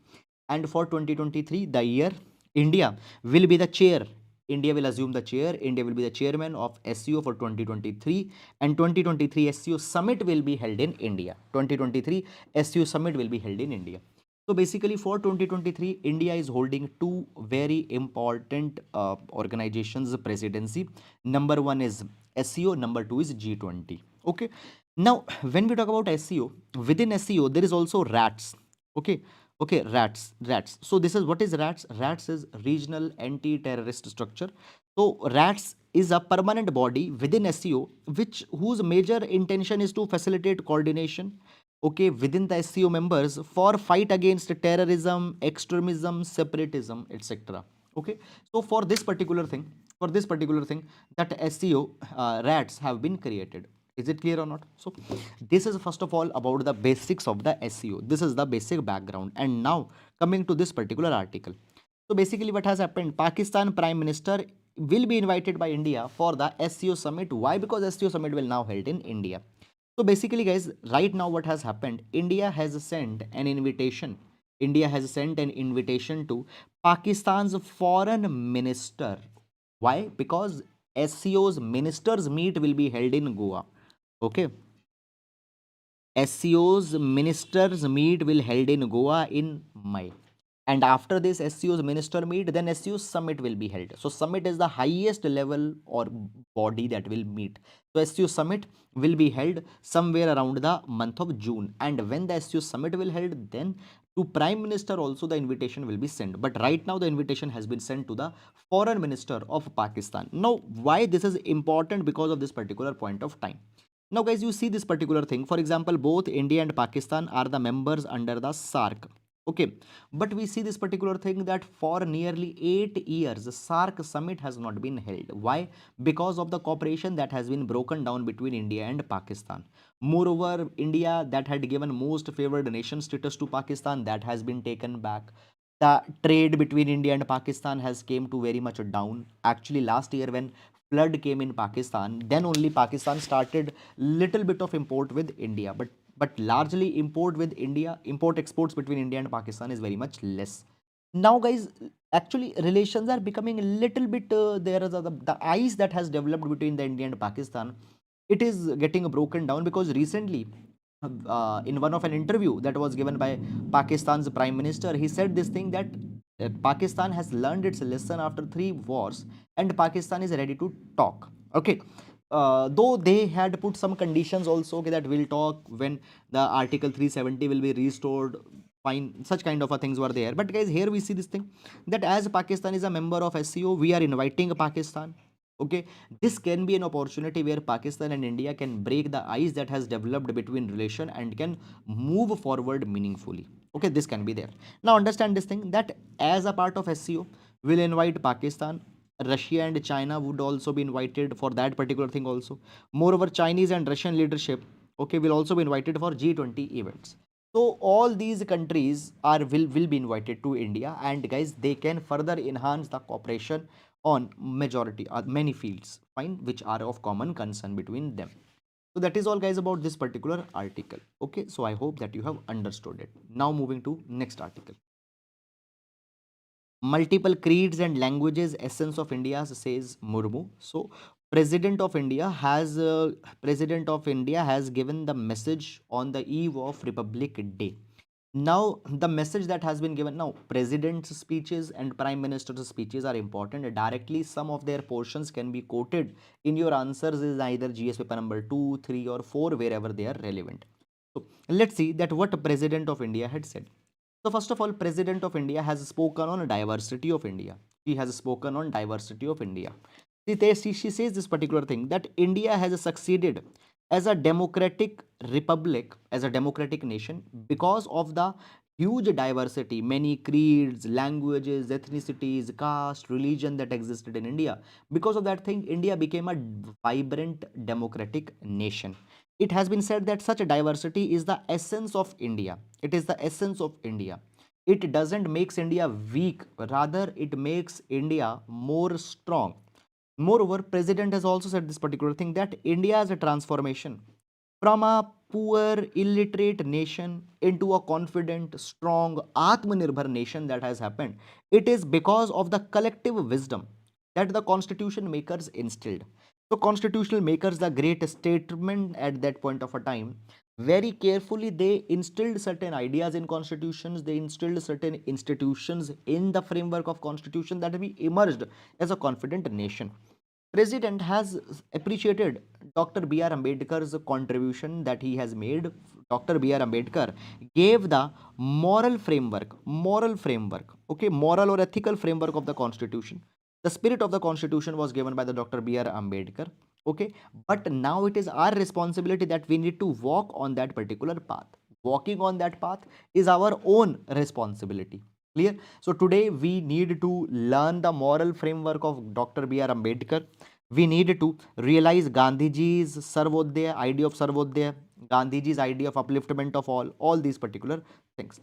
And for 2023, the year, India will be the chair. India will assume the chair. India will be the chairman of SEO for 2023, and 2023 SEO Summit will be held in India. 2023 SEO Summit will be held in India. So basically for 2023, India is holding two very important organizations presidency. Number one is SEO, number two is G20. Okay. Now, when we talk about SEO, within SEO, there is also RATS. Okay. Okay, rats. So this is what is rats. Rats is regional anti-terrorist structure. So rats is a permanent body within SEO, which whose major intention is to facilitate coordination, okay, within the SEO members for fight against terrorism, extremism, separatism, etc. Okay, so for this particular thing, that SEO rats have been created. Is it clear or not? So this is first of all about the basics of the SEO. This is the basic background. And now coming to this particular article. So basically what has happened, Pakistan Prime Minister will be invited by India for the SEO Summit. Why? Because SEO Summit will now held in India. So basically guys, right now what has happened, India has sent an invitation. India has sent an invitation to Pakistan's foreign minister. Why? Because SEO's ministers meet will be held in Goa. Okay. SEO's ministers meet will held in Goa in May. And after this SEO's minister meet, then SEO summit will be held. So summit is the highest level or body that will meet. So SEO summit will be held somewhere around the month of June. And when the SEO summit will held, then to Prime Minister also the invitation will be sent. But right now the invitation has been sent to the Foreign Minister of Pakistan. Now, why this is important? Because of this particular point of time. Now, guys, you see this particular thing. For example, both India and Pakistan are the members under the SARC. Okay, but we see this particular thing that for nearly 8 years, the SARC summit has not been held. Why? Because of the cooperation that has been broken down between India and Pakistan. Moreover, India that had given most favored nation status to Pakistan, that has been taken back. The trade between India and Pakistan has came to very much down. Actually, last year when flood came in Pakistan, then only Pakistan started little bit of import with India, but largely import with India, import exports between India and Pakistan is very much less. Now, guys, actually relations are becoming a little bit. There is the ice that has developed between the India and Pakistan. It is getting broken down because recently, in one of an interview that was given by Pakistan's Prime Minister, he said this thing that Pakistan has learned its lesson after 3 wars and Pakistan is ready to talk. Okay. Though they had put some conditions also, okay, that we'll talk when the Article 370 will be restored. Fine, such kind of things were there. But guys, here we see this thing that as Pakistan is a member of SEO, we are inviting Pakistan. Okay, this can be an opportunity where Pakistan and India can break the ice that has developed between relation and can move forward meaningfully. Okay, this can be there. Now understand this thing that as a part of SEO, we'll invite Pakistan. Russia and China would also be invited for that particular thing also. Moreover, Chinese and Russian leadership, okay, will also be invited for G20 events. So all these countries are will be invited to India, and guys, they can further enhance the cooperation on majority many fields, fine, which are of common concern between them. So that is all, guys, about this particular article. Okay, so I hope that you have understood it. Now moving to next article. Multiple creeds and languages essence of India, says Murmu. So president of India has given the message on the eve of Republic Day. Now the message that has been given, now president's speeches and prime minister's speeches are important. Directly some of their portions can be quoted in your answers is either GS paper number 2, 3 or 4, wherever they are relevant. So let's see that what president of India had said. So first of all, President of India has spoken on diversity of India. She has spoken on diversity of India. She says this particular thing that India has succeeded as a democratic republic, as a democratic nation, because of the huge diversity, many creeds, languages, ethnicities, caste, religion that existed in India. Because of that thing, India became a vibrant democratic nation. It has been said that such a diversity is the essence of India. It is the essence of India. It doesn't makes India weak, rather it makes India more strong. Moreover, President has also said this particular thing that India's transformation from a poor, illiterate nation into a confident, strong, Atmanirbhar nation that has happened. It is because of the collective wisdom that the constitution makers instilled. So, constitutional makers, the great statement at that point of a time, very carefully they instilled certain ideas in constitutions, they instilled certain institutions in the framework of constitution that we emerged as a confident nation. President has appreciated Dr. BR Ambedkar's contribution that he has made. Dr. BR Ambedkar gave the moral framework, okay, moral or ethical framework of the constitution. The spirit of the constitution was given by the Dr. BR Ambedkar, okay, but now it is our responsibility that we need to walk on that particular path. Walking on that path is our own responsibility. Clear? So today we need to learn the moral framework of Dr. B.R. Ambedkar. We need to realize Gandhiji's Sarvodaya, idea of Sarvodaya, Gandhiji's idea of upliftment of all these particular things.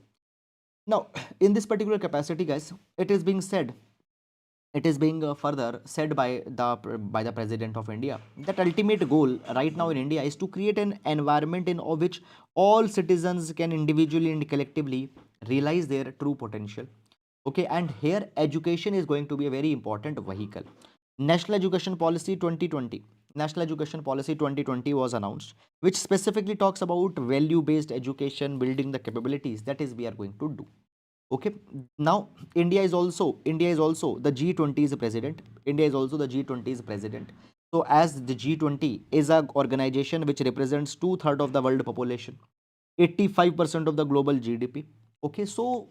Now, in this particular capacity, guys, it is being said, it is being further said by the President of India that ultimate goal right now in India is to create an environment in which all citizens can individually and collectively realize their true potential. Okay, and here education is going to be a very important vehicle. National Education Policy 2020. National Education Policy 2020 was announced, which specifically talks about value based education, building the capabilities that is we are going to do. Okay, now India is also the G20's president. India is also the G20's president. So as the G20 is a organization which represents two-thirds of the world population, 85% of the global GDP. Okay, so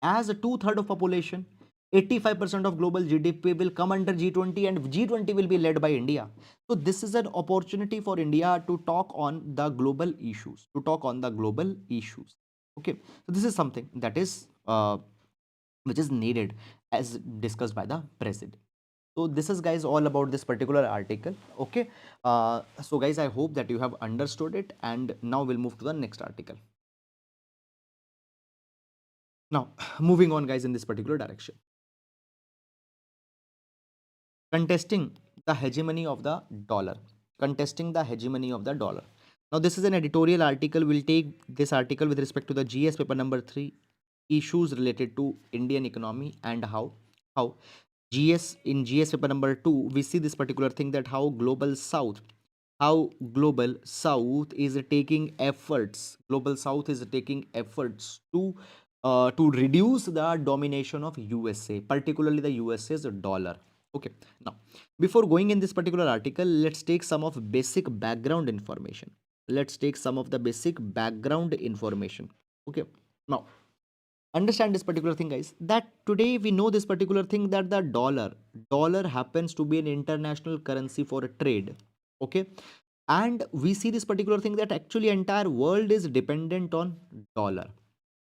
as a two-thirds of population, 85% of global GDP will come under G20, and G20 will be led by India. So this is an opportunity for India to talk on the global issues, Okay, so this is something that is which is needed as discussed by the president. So this is, guys, all about this particular article. Okay, so guys, I hope that you have understood it, and now we'll move to the next article. Now, moving on, guys, in this particular direction, contesting the hegemony of the dollar. Contesting the hegemony of the dollar. Now, this is an editorial article. We'll take this article with respect to the GS paper number 3, issues related to Indian economy, and how GS paper number 2, we see this particular thing, that how global south is taking efforts, to reduce the domination of USA, particularly the USA's dollar. Okay, now before going in this particular article, let's take some of basic background information. Okay, now understand this particular thing, guys, that today we know this particular thing, that the dollar happens to be an international currency for a trade. Okay, and we see this particular thing, that actually entire world is dependent on dollar.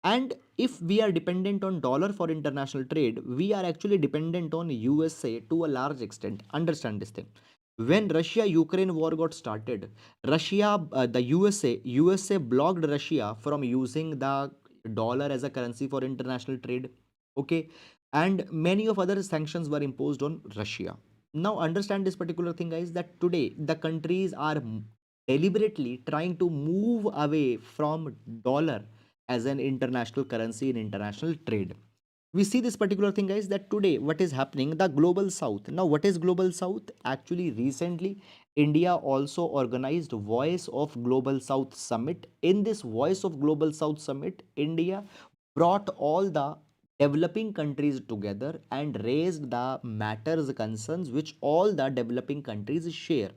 And if we are dependent on dollar for international trade, we are actually dependent on USA to a large extent. Understand this thing. When Russia Ukraine war got started, the USA blocked Russia from using the dollar as a currency for international trade. Okay, and many of other sanctions were imposed on Russia. Now understand this particular thing, guys, that today the countries are deliberately trying to move away from dollar as an international currency in international trade. We see this particular thing, guys, that today what is happening, the global south. Now what is global south? Actually, recently India also organized Voice of Global South Summit. In this Voice of Global South Summit, India brought all the developing countries together and raised the matters concerns which all the developing countries share.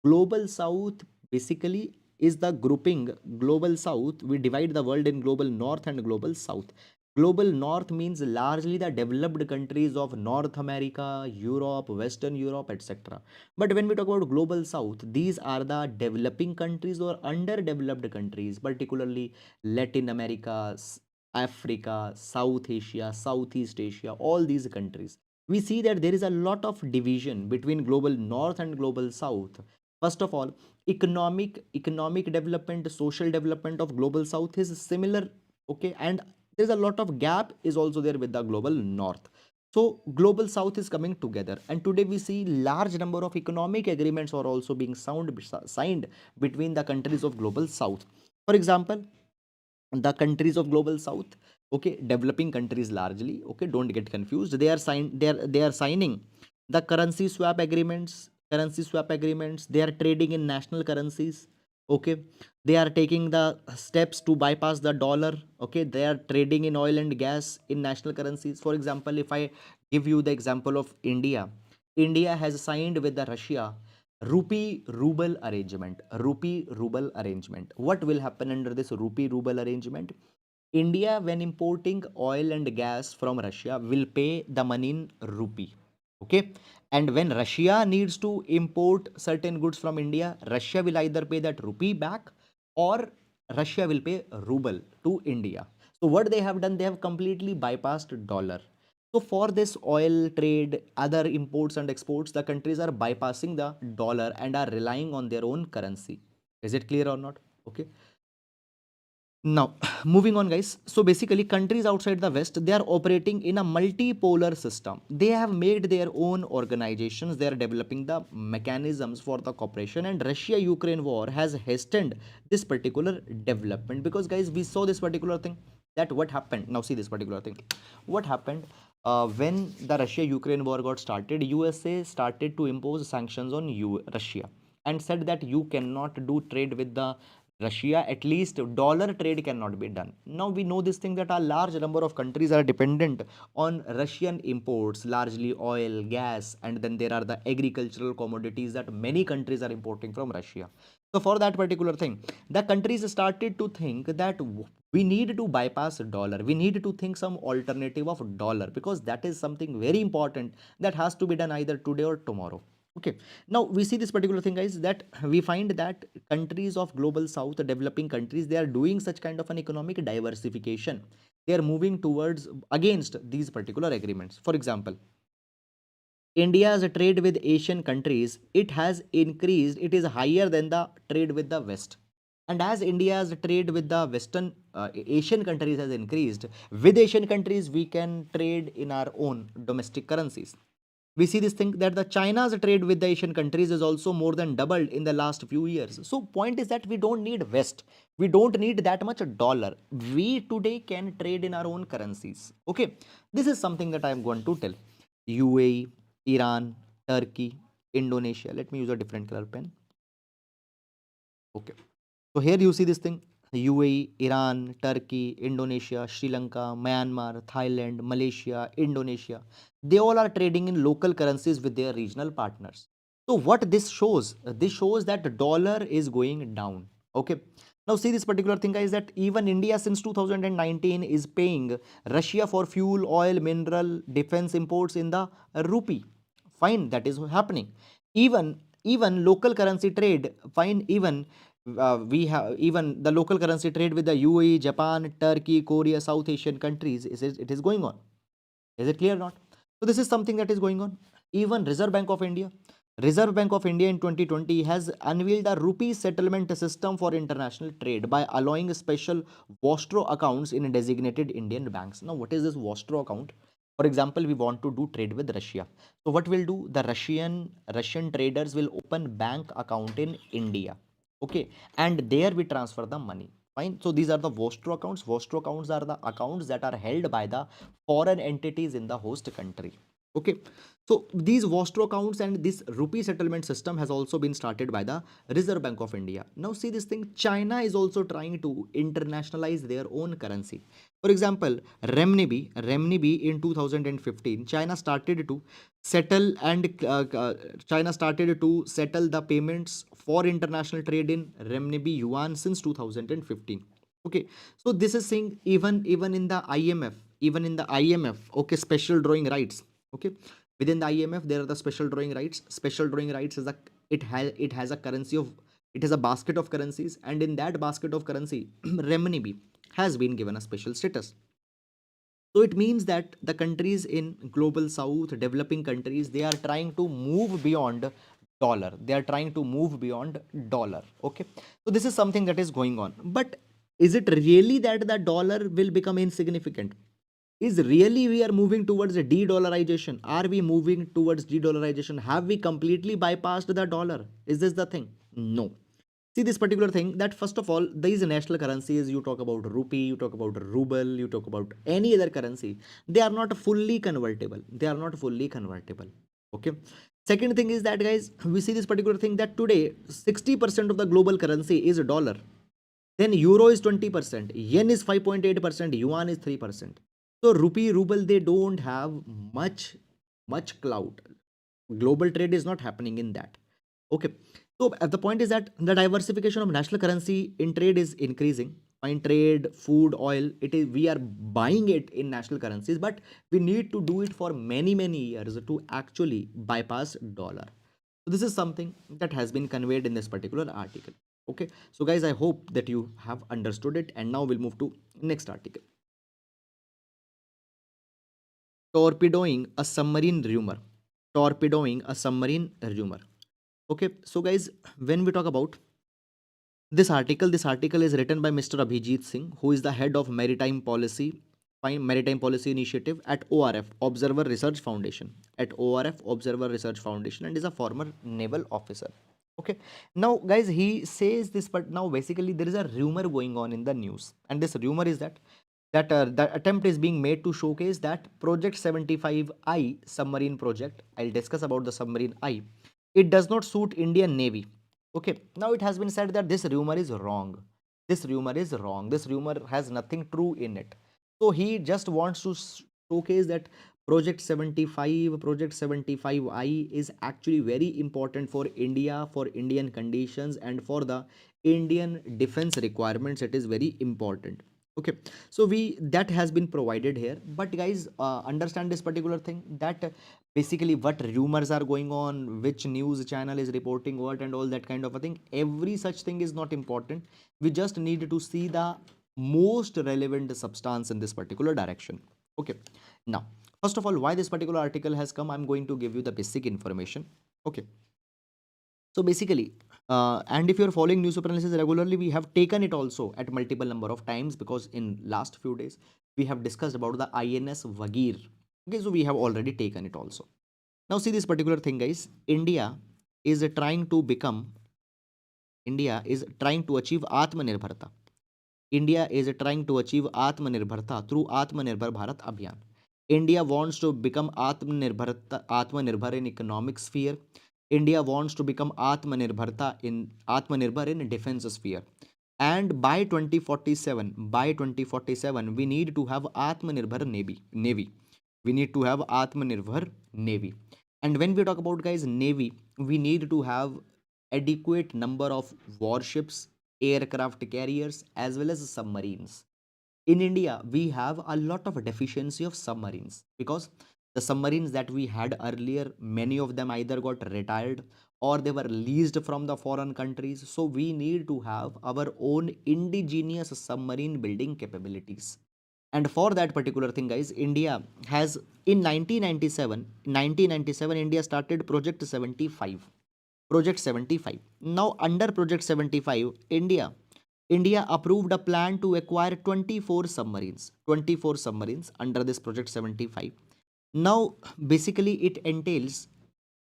Global South basically is the grouping. Global South, we divide the world in global north and global south. Global north means largely the developed countries of North America, Europe, Western Europe, etc. But when we talk about global south, these are the developing countries or underdeveloped countries, particularly Latin America, Africa, South Asia, Southeast Asia, all these countries. We see that there is a lot of division between global north and global south. First of all, economic development, social development of global south is similar. Okay, and there's a lot of gap is also there with the global north. So global south is coming together, and today we see large number of economic agreements are also being signed between the countries of global south. For example, the countries of global south, okay, developing countries largely, okay, don't get confused, they are signing the currency swap agreements. They are trading in national currencies. Okay, they are taking the steps to bypass the dollar. Okay, they are trading in oil and gas in national currencies. For example, if I give you the example of India has signed with the Russia rupee ruble arrangement. What will happen under this rupee ruble arrangement? India, when importing oil and gas from Russia, will pay the money in rupee. Okay, and when Russia needs to import certain goods from India, Russia will either pay that rupee back, or Russia will pay ruble to India. So what they have done, they have completely bypassed dollar. So for this oil trade, other imports and exports, the countries are bypassing the dollar and are relying on their own currency. Is it clear or not? Okay. Now, moving on, guys. So basically, countries outside the West, they are operating in a multipolar system. They have made their own organizations. They are developing the mechanisms for the cooperation. And Russia-Ukraine war has hastened this particular development because, guys, we saw this particular thing. That what happened. Now, see this particular thing. What happened when the Russia-Ukraine war got started? USA started to impose sanctions on Russia and said that you cannot do trade with the Russia, at least dollar trade cannot be done. Now we know this thing that a large number of countries are dependent on Russian imports, largely oil, gas, and then there are the agricultural commodities that many countries are importing from Russia. So for that particular thing, the countries started to think that we need to bypass dollar. We need to think some alternative of dollar because that is something very important that has to be done either today or tomorrow. Okay, now we see this particular thing, guys, that we find that countries of global south, developing countries, they are doing such kind of an economic diversification. They are moving towards against these particular agreements. For example, India's trade with Asian countries, it has increased. It is higher than the trade with the West. And as India's trade with the Western Asian countries has increased, with Asian countries we can trade in our own domestic currencies. We see this thing that the China's trade with the Asian countries is also more than doubled in the last few years. So point is that we don't need West. We don't need that much dollar. We today can trade in our own currencies. Okay. This is something that I am going to tell. UAE, Iran, Turkey, Indonesia. Let me use a different color pen. Okay. So here you see this thing. UAE, Iran, Turkey, Indonesia, Sri Lanka, Myanmar, Thailand, Malaysia, Indonesia. They all are trading in local currencies with their regional partners. So what this shows? This shows that the dollar is going down. Okay. Now see this particular thing, guys, that even India since 2019 is paying Russia for fuel, oil, mineral, defense imports in the rupee. Fine, that is happening. Even local currency trade, fine, even we have even the local currency trade with the UAE, Japan, Turkey, Korea, South Asian countries, it is going on. Is it clear or not? So this is something that is going on. Even Reserve Bank of India in 2020 has unveiled a rupee settlement system for international trade by allowing special Vostro accounts in designated Indian banks. Now, what is this Vostro account? For example, we want to do trade with Russia. So what will do? The Russian traders will open bank account in India. Okay, and there we transfer the money. Fine. So these are the Vostro accounts. Vostro accounts are the accounts that are held by the foreign entities in the host country. Okay, so these Vostro accounts and this rupee settlement system has also been started by the Reserve Bank of India. Now see this thing, China is also trying to internationalize their own currency. For example, renminbi in 2015, China started to settle the payments for international trade in renminbi yuan since 2015. Okay, so this is saying even in the IMF, okay, special drawing rights. Okay, within the IMF there are the special drawing rights. Special drawing rights is a it has a currency of it has a basket of currencies, and in that basket of currency renminbi has been given a special status. So it means that the countries in global south, developing countries, they are trying to move beyond dollar. They are trying to move beyond dollar. Okay, so this is something that is going on. But is it really that the dollar will become insignificant? Is really we are moving towards a de-dollarization? Are we moving towards de-dollarization? Have we completely bypassed the dollar? Is this the thing? No. See this particular thing that first of all, these national currencies, you talk about rupee, you talk about ruble, you talk about any other currency, they are not fully convertible. They are not fully convertible. Okay. Second thing is that, guys, we see this particular thing that today 60% of the global currency is a dollar. Then euro is 20%, yen is 5.8%, yuan is 3%. So rupee, ruble, they don't have much clout. Global trade is not happening in that. Okay. So the point is that the diversification of national currency in trade is increasing. Fine, trade, food, oil, it is we are buying it in national currencies, but we need to do it for many years to actually bypass dollar. So this is something that has been conveyed in this particular article. Okay, so guys, I hope that you have understood it, and now we'll move to next article. Torpedoing a submarine rumor. Torpedoing a submarine rumor. Okay, so guys, when we talk about This article is written by Mr. Abhijit Singh, who is the head of Maritime Policy Initiative at ORF, Observer Research Foundation, and is a former naval officer. Okay. Now, guys, he says this, but now basically there is a rumor going on in the news, and this rumor is that the attempt is being made to showcase that Project 75I submarine project. I'll discuss about the submarine I. It does not suit Indian Navy. Okay. Now it has been said that this rumor is wrong. This rumor is wrong. This rumor has nothing true in it. So he just wants to showcase that Project 75I is actually very important for India, for Indian conditions, and for the Indian defense requirements. It is very important. Okay, so we that has been provided here, but guys, understand this particular thing, that basically what rumors are going on, which news channel is reporting what, and all that kind of a thing, every such thing is not important. We just need to see the most relevant substance in this particular direction. Okay, now first of all, why this particular article has come, I'm going to give you the basic information. Okay, so basically, and if you're following newspaper analysis regularly, we have taken it also at multiple number of times, because in last few days we have discussed about the INS Vagir. Okay, so we have already taken it also. Now see this particular thing, guys. Is trying to become India is trying to achieve Atmanirbharta. India is trying to achieve Atmanirbharta through Atmanirbhar Bharat Abhiyan. India wants to become Atmanirbhar in economic sphere. India wants to become Atmanirbhar in defense sphere. And by 2047, we need to have Atmanirbhar Navy. We need to have Atmanirbhar Navy. And when we talk about, guys, Navy, we need to have adequate number of warships, aircraft carriers, as well as submarines. In India, we have a lot of deficiency of submarines, because the submarines that we had earlier, many of them either got retired or they were leased from the foreign countries. So we need to have our own indigenous submarine building capabilities. And for that particular thing, guys, India has in 1997, India started Project 75. Project 75. Now, under Project 75, India approved a plan to acquire 24 submarines. 24 submarines under this Project 75. Now, basically, it entails,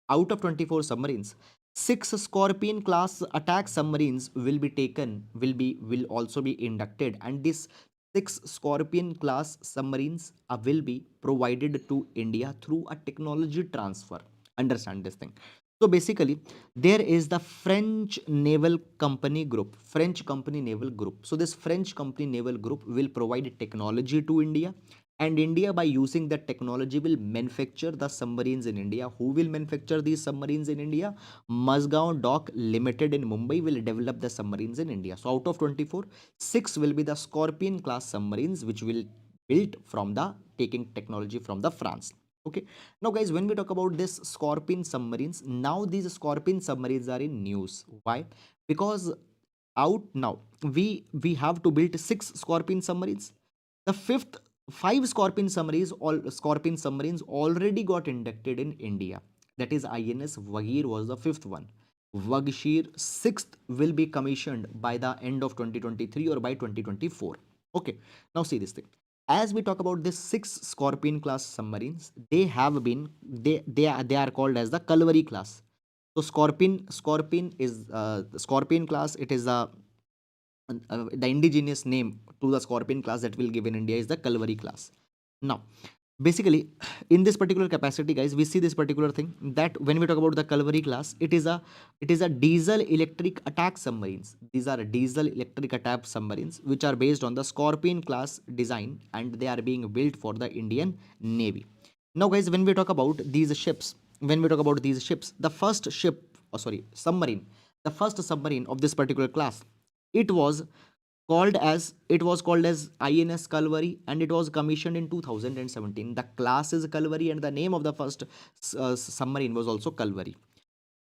out of 24 submarines, 6 Scorpion class attack submarines will also be inducted, and this 6 Scorpion class submarines will be provided to India through a technology transfer. Understand this thing. So basically, there is the French Naval Company Group, French Company Naval Group. So this French Company Naval Group will provide technology to India, and India, by using that technology, will manufacture the submarines in India. Who will manufacture these submarines in India? Mazgaon Dock Limited in Mumbai will develop the submarines in India. So out of 24, 6 will be the Scorpion class submarines, which will built from the taking technology from the France. Okay, now guys, when we talk about this Scorpion submarines, now these Scorpion submarines are in news. Why? Because out now we have to build 6 Scorpion submarines. The fifth 5 Scorpion submarines already got inducted in India. That is, INS Vagir was the fifth one. Vagshir sixth will be commissioned by the end of 2023 or by 2024. Okay, now see this thing. As we talk about this 6 Scorpion class submarines, they are called as the Calvary class. So Scorpion is Scorpion class. It is the indigenous name to the Scorpion class that will give in India is the Calvary class. Now, basically, in this particular capacity, guys, we see this particular thing, that when we talk about the Calvary class, it is a diesel electric attack submarines. These are diesel electric attack submarines which are based on the Scorpion class design, and they are being built for the Indian Navy. Now, guys, the first submarine, the first submarine of this particular class, it was called as INS Calvary, and it was commissioned in 2017. The class is Calvary, and the name of the first submarine was also Calvary.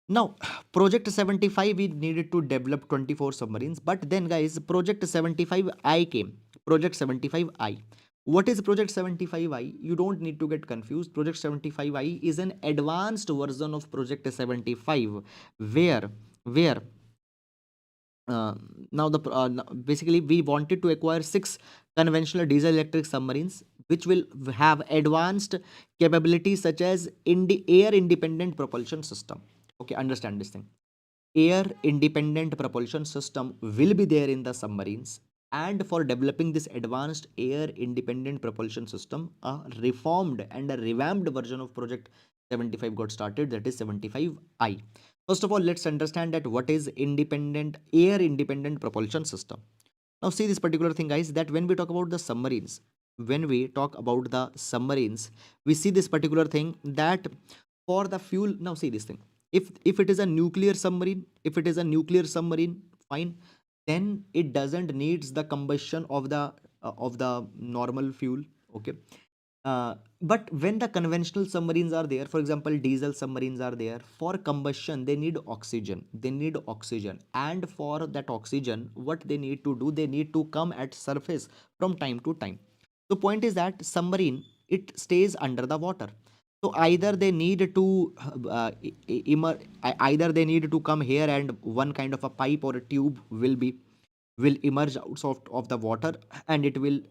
Now, Project 75, we needed to develop 24 submarines, but then, guys, Project 75I came. Project 75I. What is Project 75I? You don't need to get confused. Project 75I is an advanced version of Project 75, where uh, basically we wanted to acquire six conventional diesel electric submarines which will have advanced capabilities such as air independent propulsion system. Okay, understand this thing. Air independent propulsion system will be there in the submarines, and for developing this advanced air independent propulsion system, a reformed and a revamped version of project 75 got started, that is 75I. First of all, let's understand that what is air independent propulsion system. Now see this particular thing, guys, that when we talk about the submarines, we see this particular thing that for the fuel. Now see this thing, if it is a nuclear submarine, fine, then it doesn't needs the combustion of the normal fuel. Okay. But when the conventional submarines are there, for example, diesel submarines are there, for combustion, they need oxygen. And for that oxygen, what they need to do, they need to come at surface from time to time. The point is that submarine, it stays under the water. So either they need to either they need to come here, and one kind of a pipe or a tube will emerge out of the water, and it will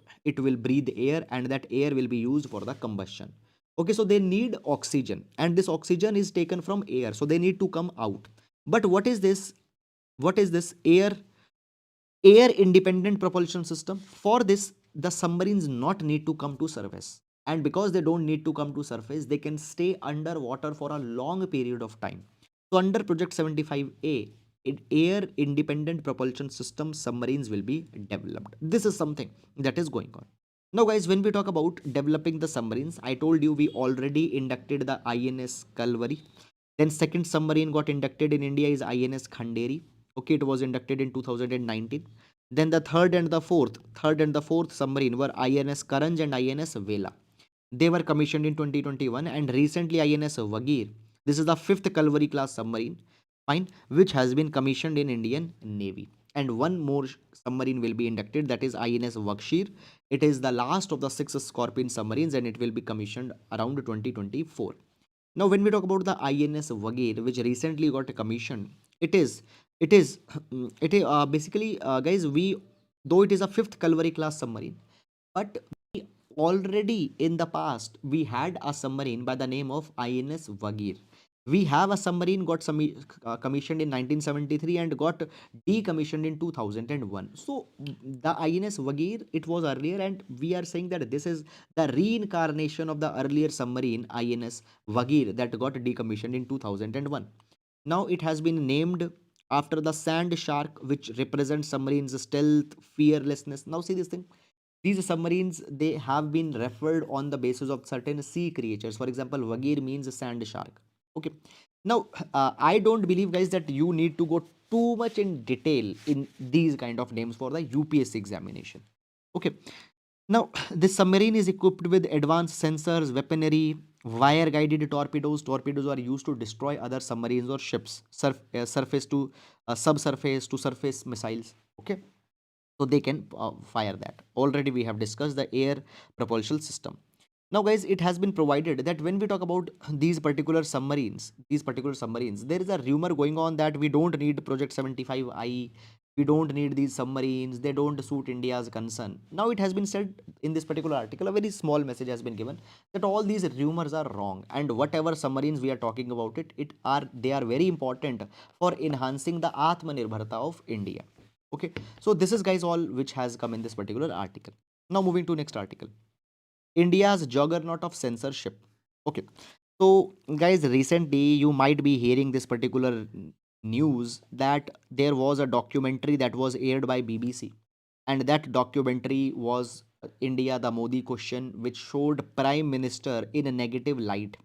breathe air, and that air will be used for the combustion. Okay, so they need oxygen, and this oxygen is taken from air, so they need to come out. But what is this air independent propulsion system? For this, the submarines not need to come to surface, and because they don't need to come to surface, they can stay underwater for a long period of time. So under project 75A, air independent propulsion system submarines will be developed. This is something that is going on now, guys. When we talk about developing the submarines, I told you we already inducted the INS Kalvari. Then second submarine got inducted in India is INS Khanderi. Okay, it was inducted in 2019. Then the third and the fourth submarine were INS Karanj and INS Vela. They were commissioned in 2021, and recently INS Vagir. This is the fifth Kalvari class submarine, fine, which has been commissioned in Indian Navy. And one more submarine will be inducted, that is INS Vakshir. It is the last of the six Scorpion submarines, and it will be commissioned around 2024. Now, when we talk about the INS Vagir, which recently got commissioned, it is, basically, guys, though it is a fifth Kalvari class submarine, but already in the past we had a submarine by the name of INS Vagir. We have a submarine got commissioned in 1973 and got decommissioned in 2001. So the INS Vagir, it was earlier, and we are saying that this is the reincarnation of the earlier submarine INS Vagir that got decommissioned in 2001. Now it has been named after the sand shark, which represents submarines stealth, fearlessness. Now see this thing, these submarines, they have been referred on the basis of certain sea creatures. For example, Vagir means sand shark. Okay. Now, I don't believe, guys, that you need to go too much in detail in these kind of names for the UPSC examination. Okay. Now, this submarine is equipped with advanced sensors, weaponry, wire guided torpedoes. Torpedoes are used to destroy other submarines or ships, surface to subsurface to surface missiles. Okay, so they can fire that. Already we have discussed the air propulsion system. Now, guys, it has been provided that when we talk about these particular submarines, there is a rumor going on that we don't need project 75I, we don't need these submarines, they don't suit India's concern. Now it has been said in this particular article, a very small message has been given, that all these rumors are wrong, and whatever submarines we are talking about, they are very important for enhancing the Atmanirbharta of India. Okay, so this is, guys, all which has come in this particular article. Now moving to next article, India's juggernaut of censorship. Okay, so guys, recently you might be hearing this particular news that there was a documentary that was aired by BBC, and that documentary was India the Modi question, which showed Prime Minister in a negative light.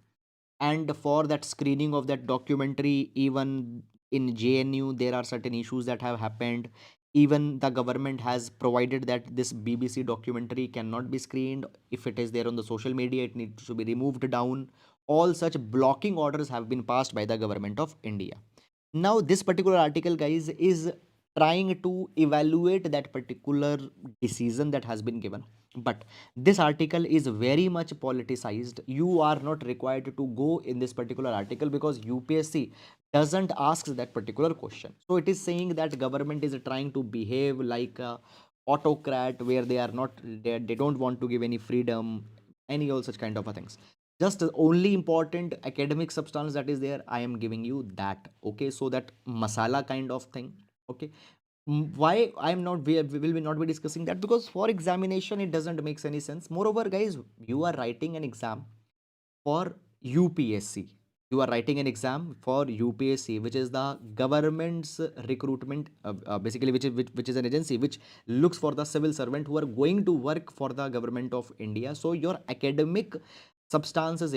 And for that screening of that documentary, even in JNU, there are certain issues that have happened. Even the government has provided that this BBC documentary cannot be screened. If it is there on the social media, it needs to be removed down. All such blocking orders have been passed by the government of India. Now, this particular article, guys, is trying to evaluate that particular decision that has been given. But this article is very much politicized. You are not required to go in this particular article because UPSC doesn't ask that particular question. So it is saying that government is trying to behave like a autocrat where they are not, they don't want to give any freedom, any all such kind of a things. Just the only important academic substance that is there, I am giving you that. Okay, so that masala kind of thing. Okay. Why I'm not, we will be not be discussing that, because for examination it doesn't make any sense. Moreover guys, you are writing an exam for UPSC. You are writing an exam for UPSC, which is the government's recruitment, basically, which is an agency which looks for the civil servant who are going to work for the government of India. So your academic substance is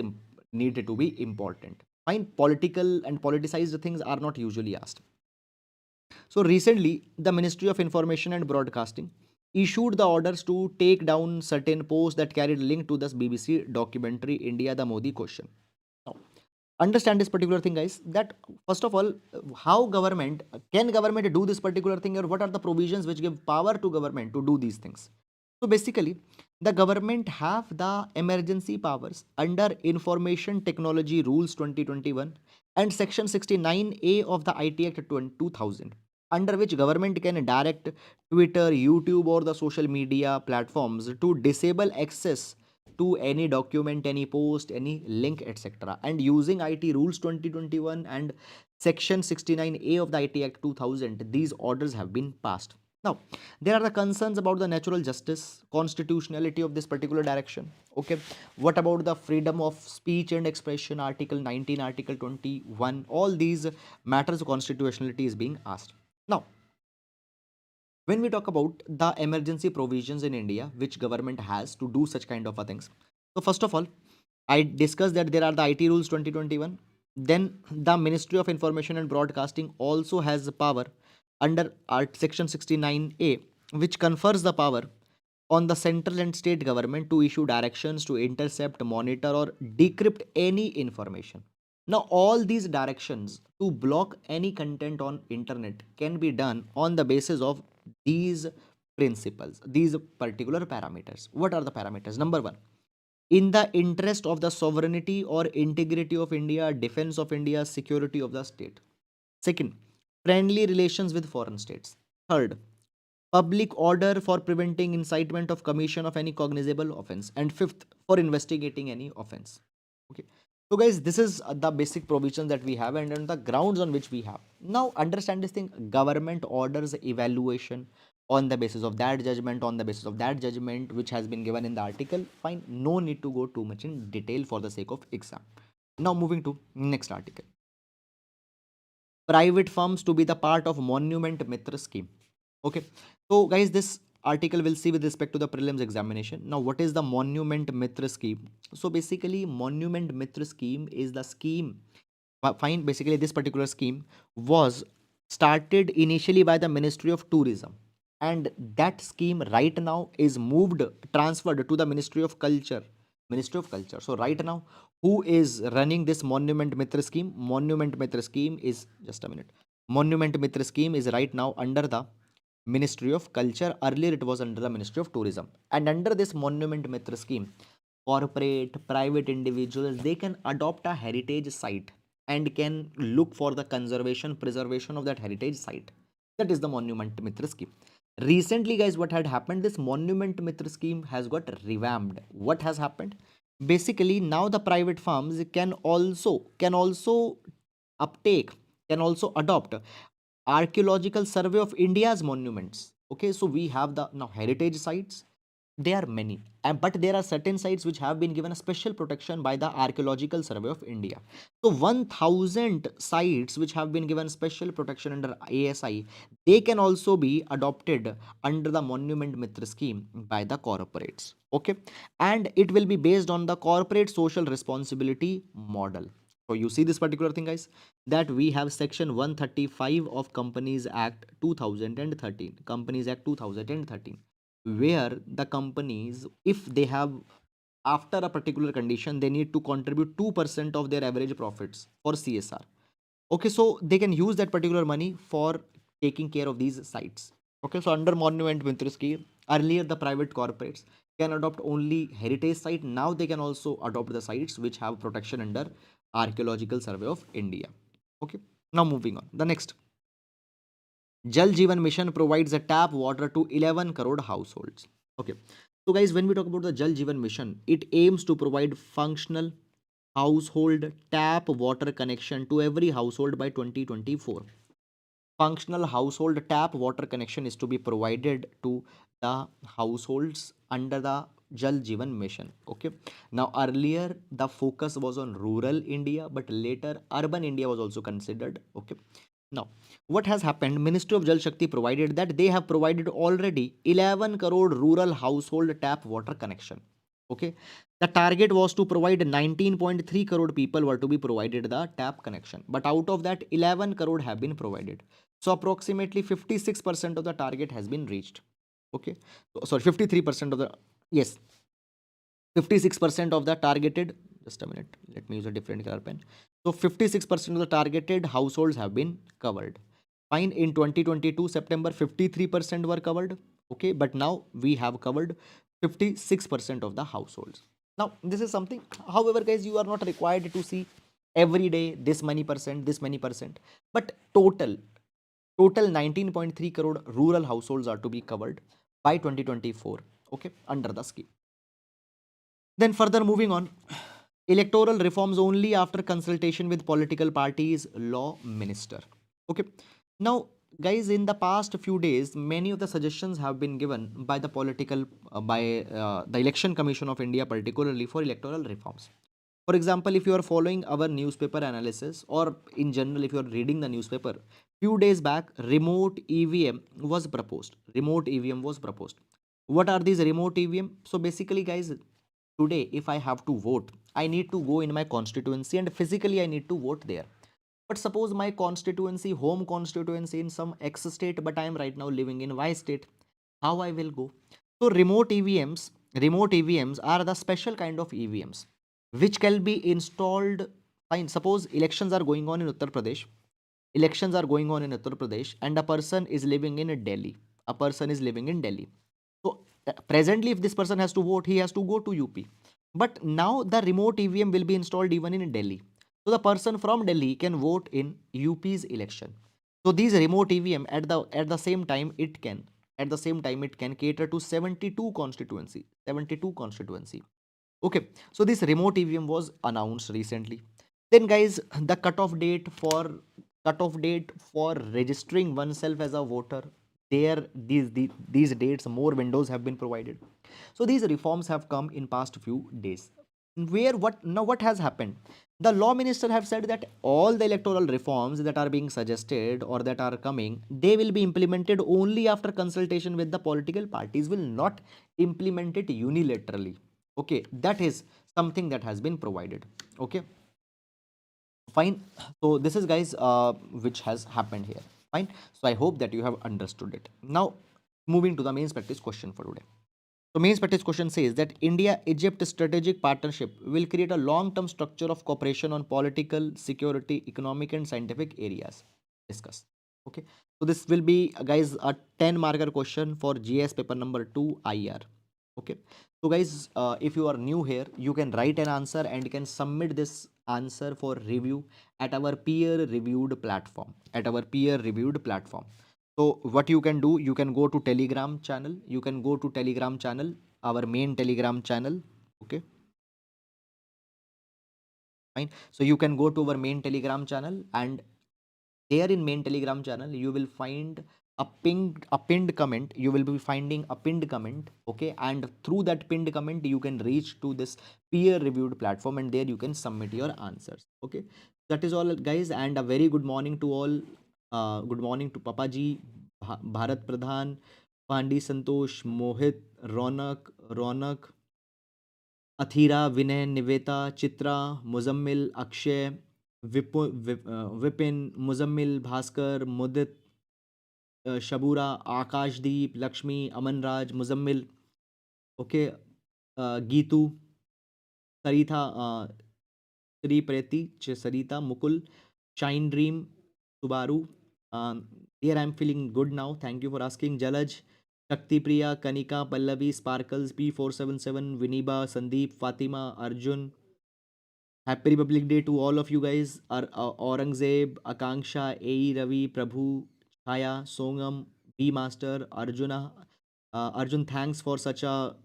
needed to be important. Fine, political and politicized things are not usually asked. So recently, the Ministry of Information and Broadcasting issued the orders to take down certain posts that carried link to this BBC documentary India the Modi question. Now, understand this particular thing, guys, that first of all, how government, can government do this particular thing, or what are the provisions which give power to government to do these things? So basically, the government have the emergency powers under Information Technology Rules 2021 and Section 69A of the IT Act 2000, under which government can direct Twitter, YouTube, or the social media platforms to disable access to any document, any post, any link, etc. And using IT Rules 2021 and Section 69A of the IT Act 2000, these orders have been passed. Now, there are the concerns about the natural justice, constitutionality of this particular direction. Okay, what about the freedom of speech and expression, Article 19, Article 21? All these matters of constitutionality is being asked. Now, when we talk about the emergency provisions in India, which government has to do such kind of a things. So first of all, I discussed that there are the IT rules 2021. Then the Ministry of Information and Broadcasting also has the power under Art Section 69A, which confers the power on the central and state government to issue directions to intercept, monitor, or decrypt any information. Now, all these directions to block any content on internet can be done on the basis of these principles, these particular parameters. What are the parameters? Number one, in the interest of the sovereignty or integrity of India, defense of India, security of the state. Second, friendly relations with foreign states. Third, public order for preventing incitement of commission of any cognizable offense. And fifth, for investigating any offense. Okay. So guys, this is the basic provision that we have and the grounds on which we have. Now understand this thing, government orders evaluation on the basis of that judgment, on the basis of that judgment which has been given in the article. Fine, no need to go too much in detail for the sake of exam. Now moving to next article. Private firms to be the part of Monument Mitra scheme. Okay, so guys, this article will see with respect to the prelims examination. Now, what is the Monument Mitra scheme? So basically, Monument Mitra scheme is the scheme. Fine, basically, this particular scheme was started initially by the Ministry of Tourism, and that scheme right now is moved, transferred to the Ministry of Culture. Ministry of Culture. So right now, who is running this Monument Mitra scheme? Monument Mitra scheme is, just a minute. Monument Mitra scheme is right now under the Ministry of Culture. Earlier it was under the Ministry of Tourism. And under this Monument Mitra scheme, corporate, private individuals, they can adopt a heritage site and can look for the conservation, preservation of that heritage site. That is the Monument Mitra scheme. Recently, guys, what had happened, this Monument Mitra scheme has got revamped. What has happened? Basically, now the private firms can also uptake, can also adopt archaeological survey of India's monuments. Okay, so we have the now heritage sites. There are many, but there are certain sites which have been given a special protection by the Archaeological Survey of India. So 1000 sites which have been given special protection under ASI, they can also be adopted under the Monument Mitra scheme by the corporates. Okay, and it will be based on the corporate social responsibility model. So you see this particular thing, guys, that we have section 135 of Companies Act 2013, Companies Act 2013, where the companies, if they have, after a particular condition, they need to contribute 2% of their average profits for CSR. Okay, so they can use that particular money for taking care of these sites. Okay, so under monument winter scheme, earlier the private corporates can adopt only heritage site. Now they can also adopt the sites which have protection under Archaeological Survey of India. Okay, now moving on. The next, Jal Jeevan Mission provides a tap water to 11 crore households. Okay, so guys, when we talk about the Jal Jeevan Mission, it aims to provide functional household tap water connection to every household by 2024. Functional household tap water connection is to be provided to the households under the Jal Jeevan Mission. Okay. Now earlier the focus was on rural India, but later urban India was also considered. Okay. Now, what has happened? Ministry of Jal Shakti provided that they have provided already 11 crore rural household tap water connection. Okay. The target was to provide 19.3 crore people were to be provided the tap connection. But out of that, 11 crore have been provided. So approximately 56% of the target has been reached. Okay. So, sorry, 53% of the, yes, 56% of the targeted, just a minute, let me use a different color pen. So 56% of the targeted households have been covered. Fine, in 2022 September 53% were covered. Okay, but now we have covered 56% of the households. Now this is something, however guys, you are not required to see every day this many percent, this many percent, but total 19.3 crore rural households are to be covered by 2024. Okay, under the scheme. Then further moving on, electoral reforms only after consultation with political parties, law minister. Okay. Now, guys, in the past few days, many of the suggestions have been given by the the Election Commission of India, particularly for electoral reforms. For example, if you are following our newspaper analysis, or in general, if you are reading the newspaper, few days back, remote EVM was proposed. Remote EVM was proposed. What are these remote EVM? So basically, guys, today if I have to vote, I need to go in my constituency and physically I need to vote there. But suppose my constituency, home constituency in some X state, but I am right now living in Y state, how I will go? So remote EVMs are the special kind of EVMs which can be installed. Fine, suppose elections are going on in Uttar Pradesh, and a person is living in Delhi. So presently, if this person has to vote, he has to go to UP. But now the remote EVM will be installed even in Delhi. So the person from Delhi can vote in UP's election. So these remote EVM at the same time it can cater to 72 constituency. 72 constituency. Okay. So this remote EVM was announced recently. Then guys, the cutoff date for registering oneself as a voter, there these dates, more windows have been provided. So these reforms have come in past few days, where what has happened, the law minister have said that all the electoral reforms that are being suggested or that are coming, they will be implemented only after consultation with the political parties, will not implement it unilaterally. Okay, that is something that has been provided. Okay, fine. So this is guys which has happened here. Fine, so I hope that you have understood it. Now moving to the main practice question for today. So main practice question says that India Egypt strategic partnership will create a long term structure of cooperation on political, security, economic and scientific areas. Discuss. Okay, so this will be guys a 10 marker question for GS paper number 2 IR. Okay, so guys, if you are new here, you can write an answer and you can submit this answer for review at our peer reviewed platform. So what you can do, you can go to Telegram channel. Our main Telegram channel. Okay, fine. So you can go to our main Telegram channel, and there in main Telegram channel you will find a pinned comment. You will be finding a pinned comment. Okay, and through that pinned comment you can reach to this peer reviewed platform, and there you can submit your answers. Okay, that is all guys, and a very good morning to all. Good morning to Papaji, Bharat Pradhan, Pandi Santosh, Mohit, Ronak, Athira, Vinay, Niveta, Chitra, Muzammil, Akshay, Vipin, Muzammil, Bhaskar, Mudit, Shabura, Akashdeep, Lakshmi, Amanraj, Muzammil, okay, Geetu, Saritha, Sri Preti, Sarita, Mukul, Shine Dream, Subaru, Dear, I'm feeling good now. Thank you for asking. Jalaj, Shakti Priya, Kanika, Pallavi, Sparkles, P477, Viniba, Sandeep, Fatima, Arjun. Happy Republic Day to all of you guys. Aurangzeb, Akanksha, AE Ravi, Prabhu, Chaya, Songam, B Master, Arjuna. Arjun, thanks for such a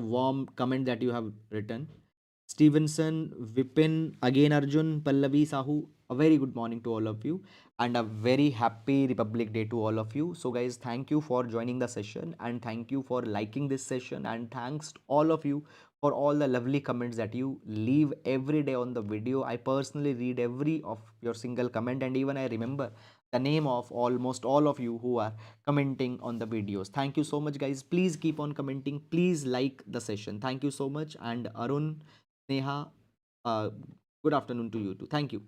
warm comment that you have written. Stevenson, Vipin, again Arjun, Pallavi, Sahu. A very good morning to all of you and a very happy Republic Day to all of you. So, guys, thank you for joining the session and thank you for liking this session. And thanks to all of you for all the lovely comments that you leave every day on the video. I personally read every of your single comment, and even I remember the name of almost all of you who are commenting on the videos. Thank you so much, guys. Please keep on commenting. Please like the session. Thank you so much. And Arun, Neha, uh, good afternoon to you too. Thank you.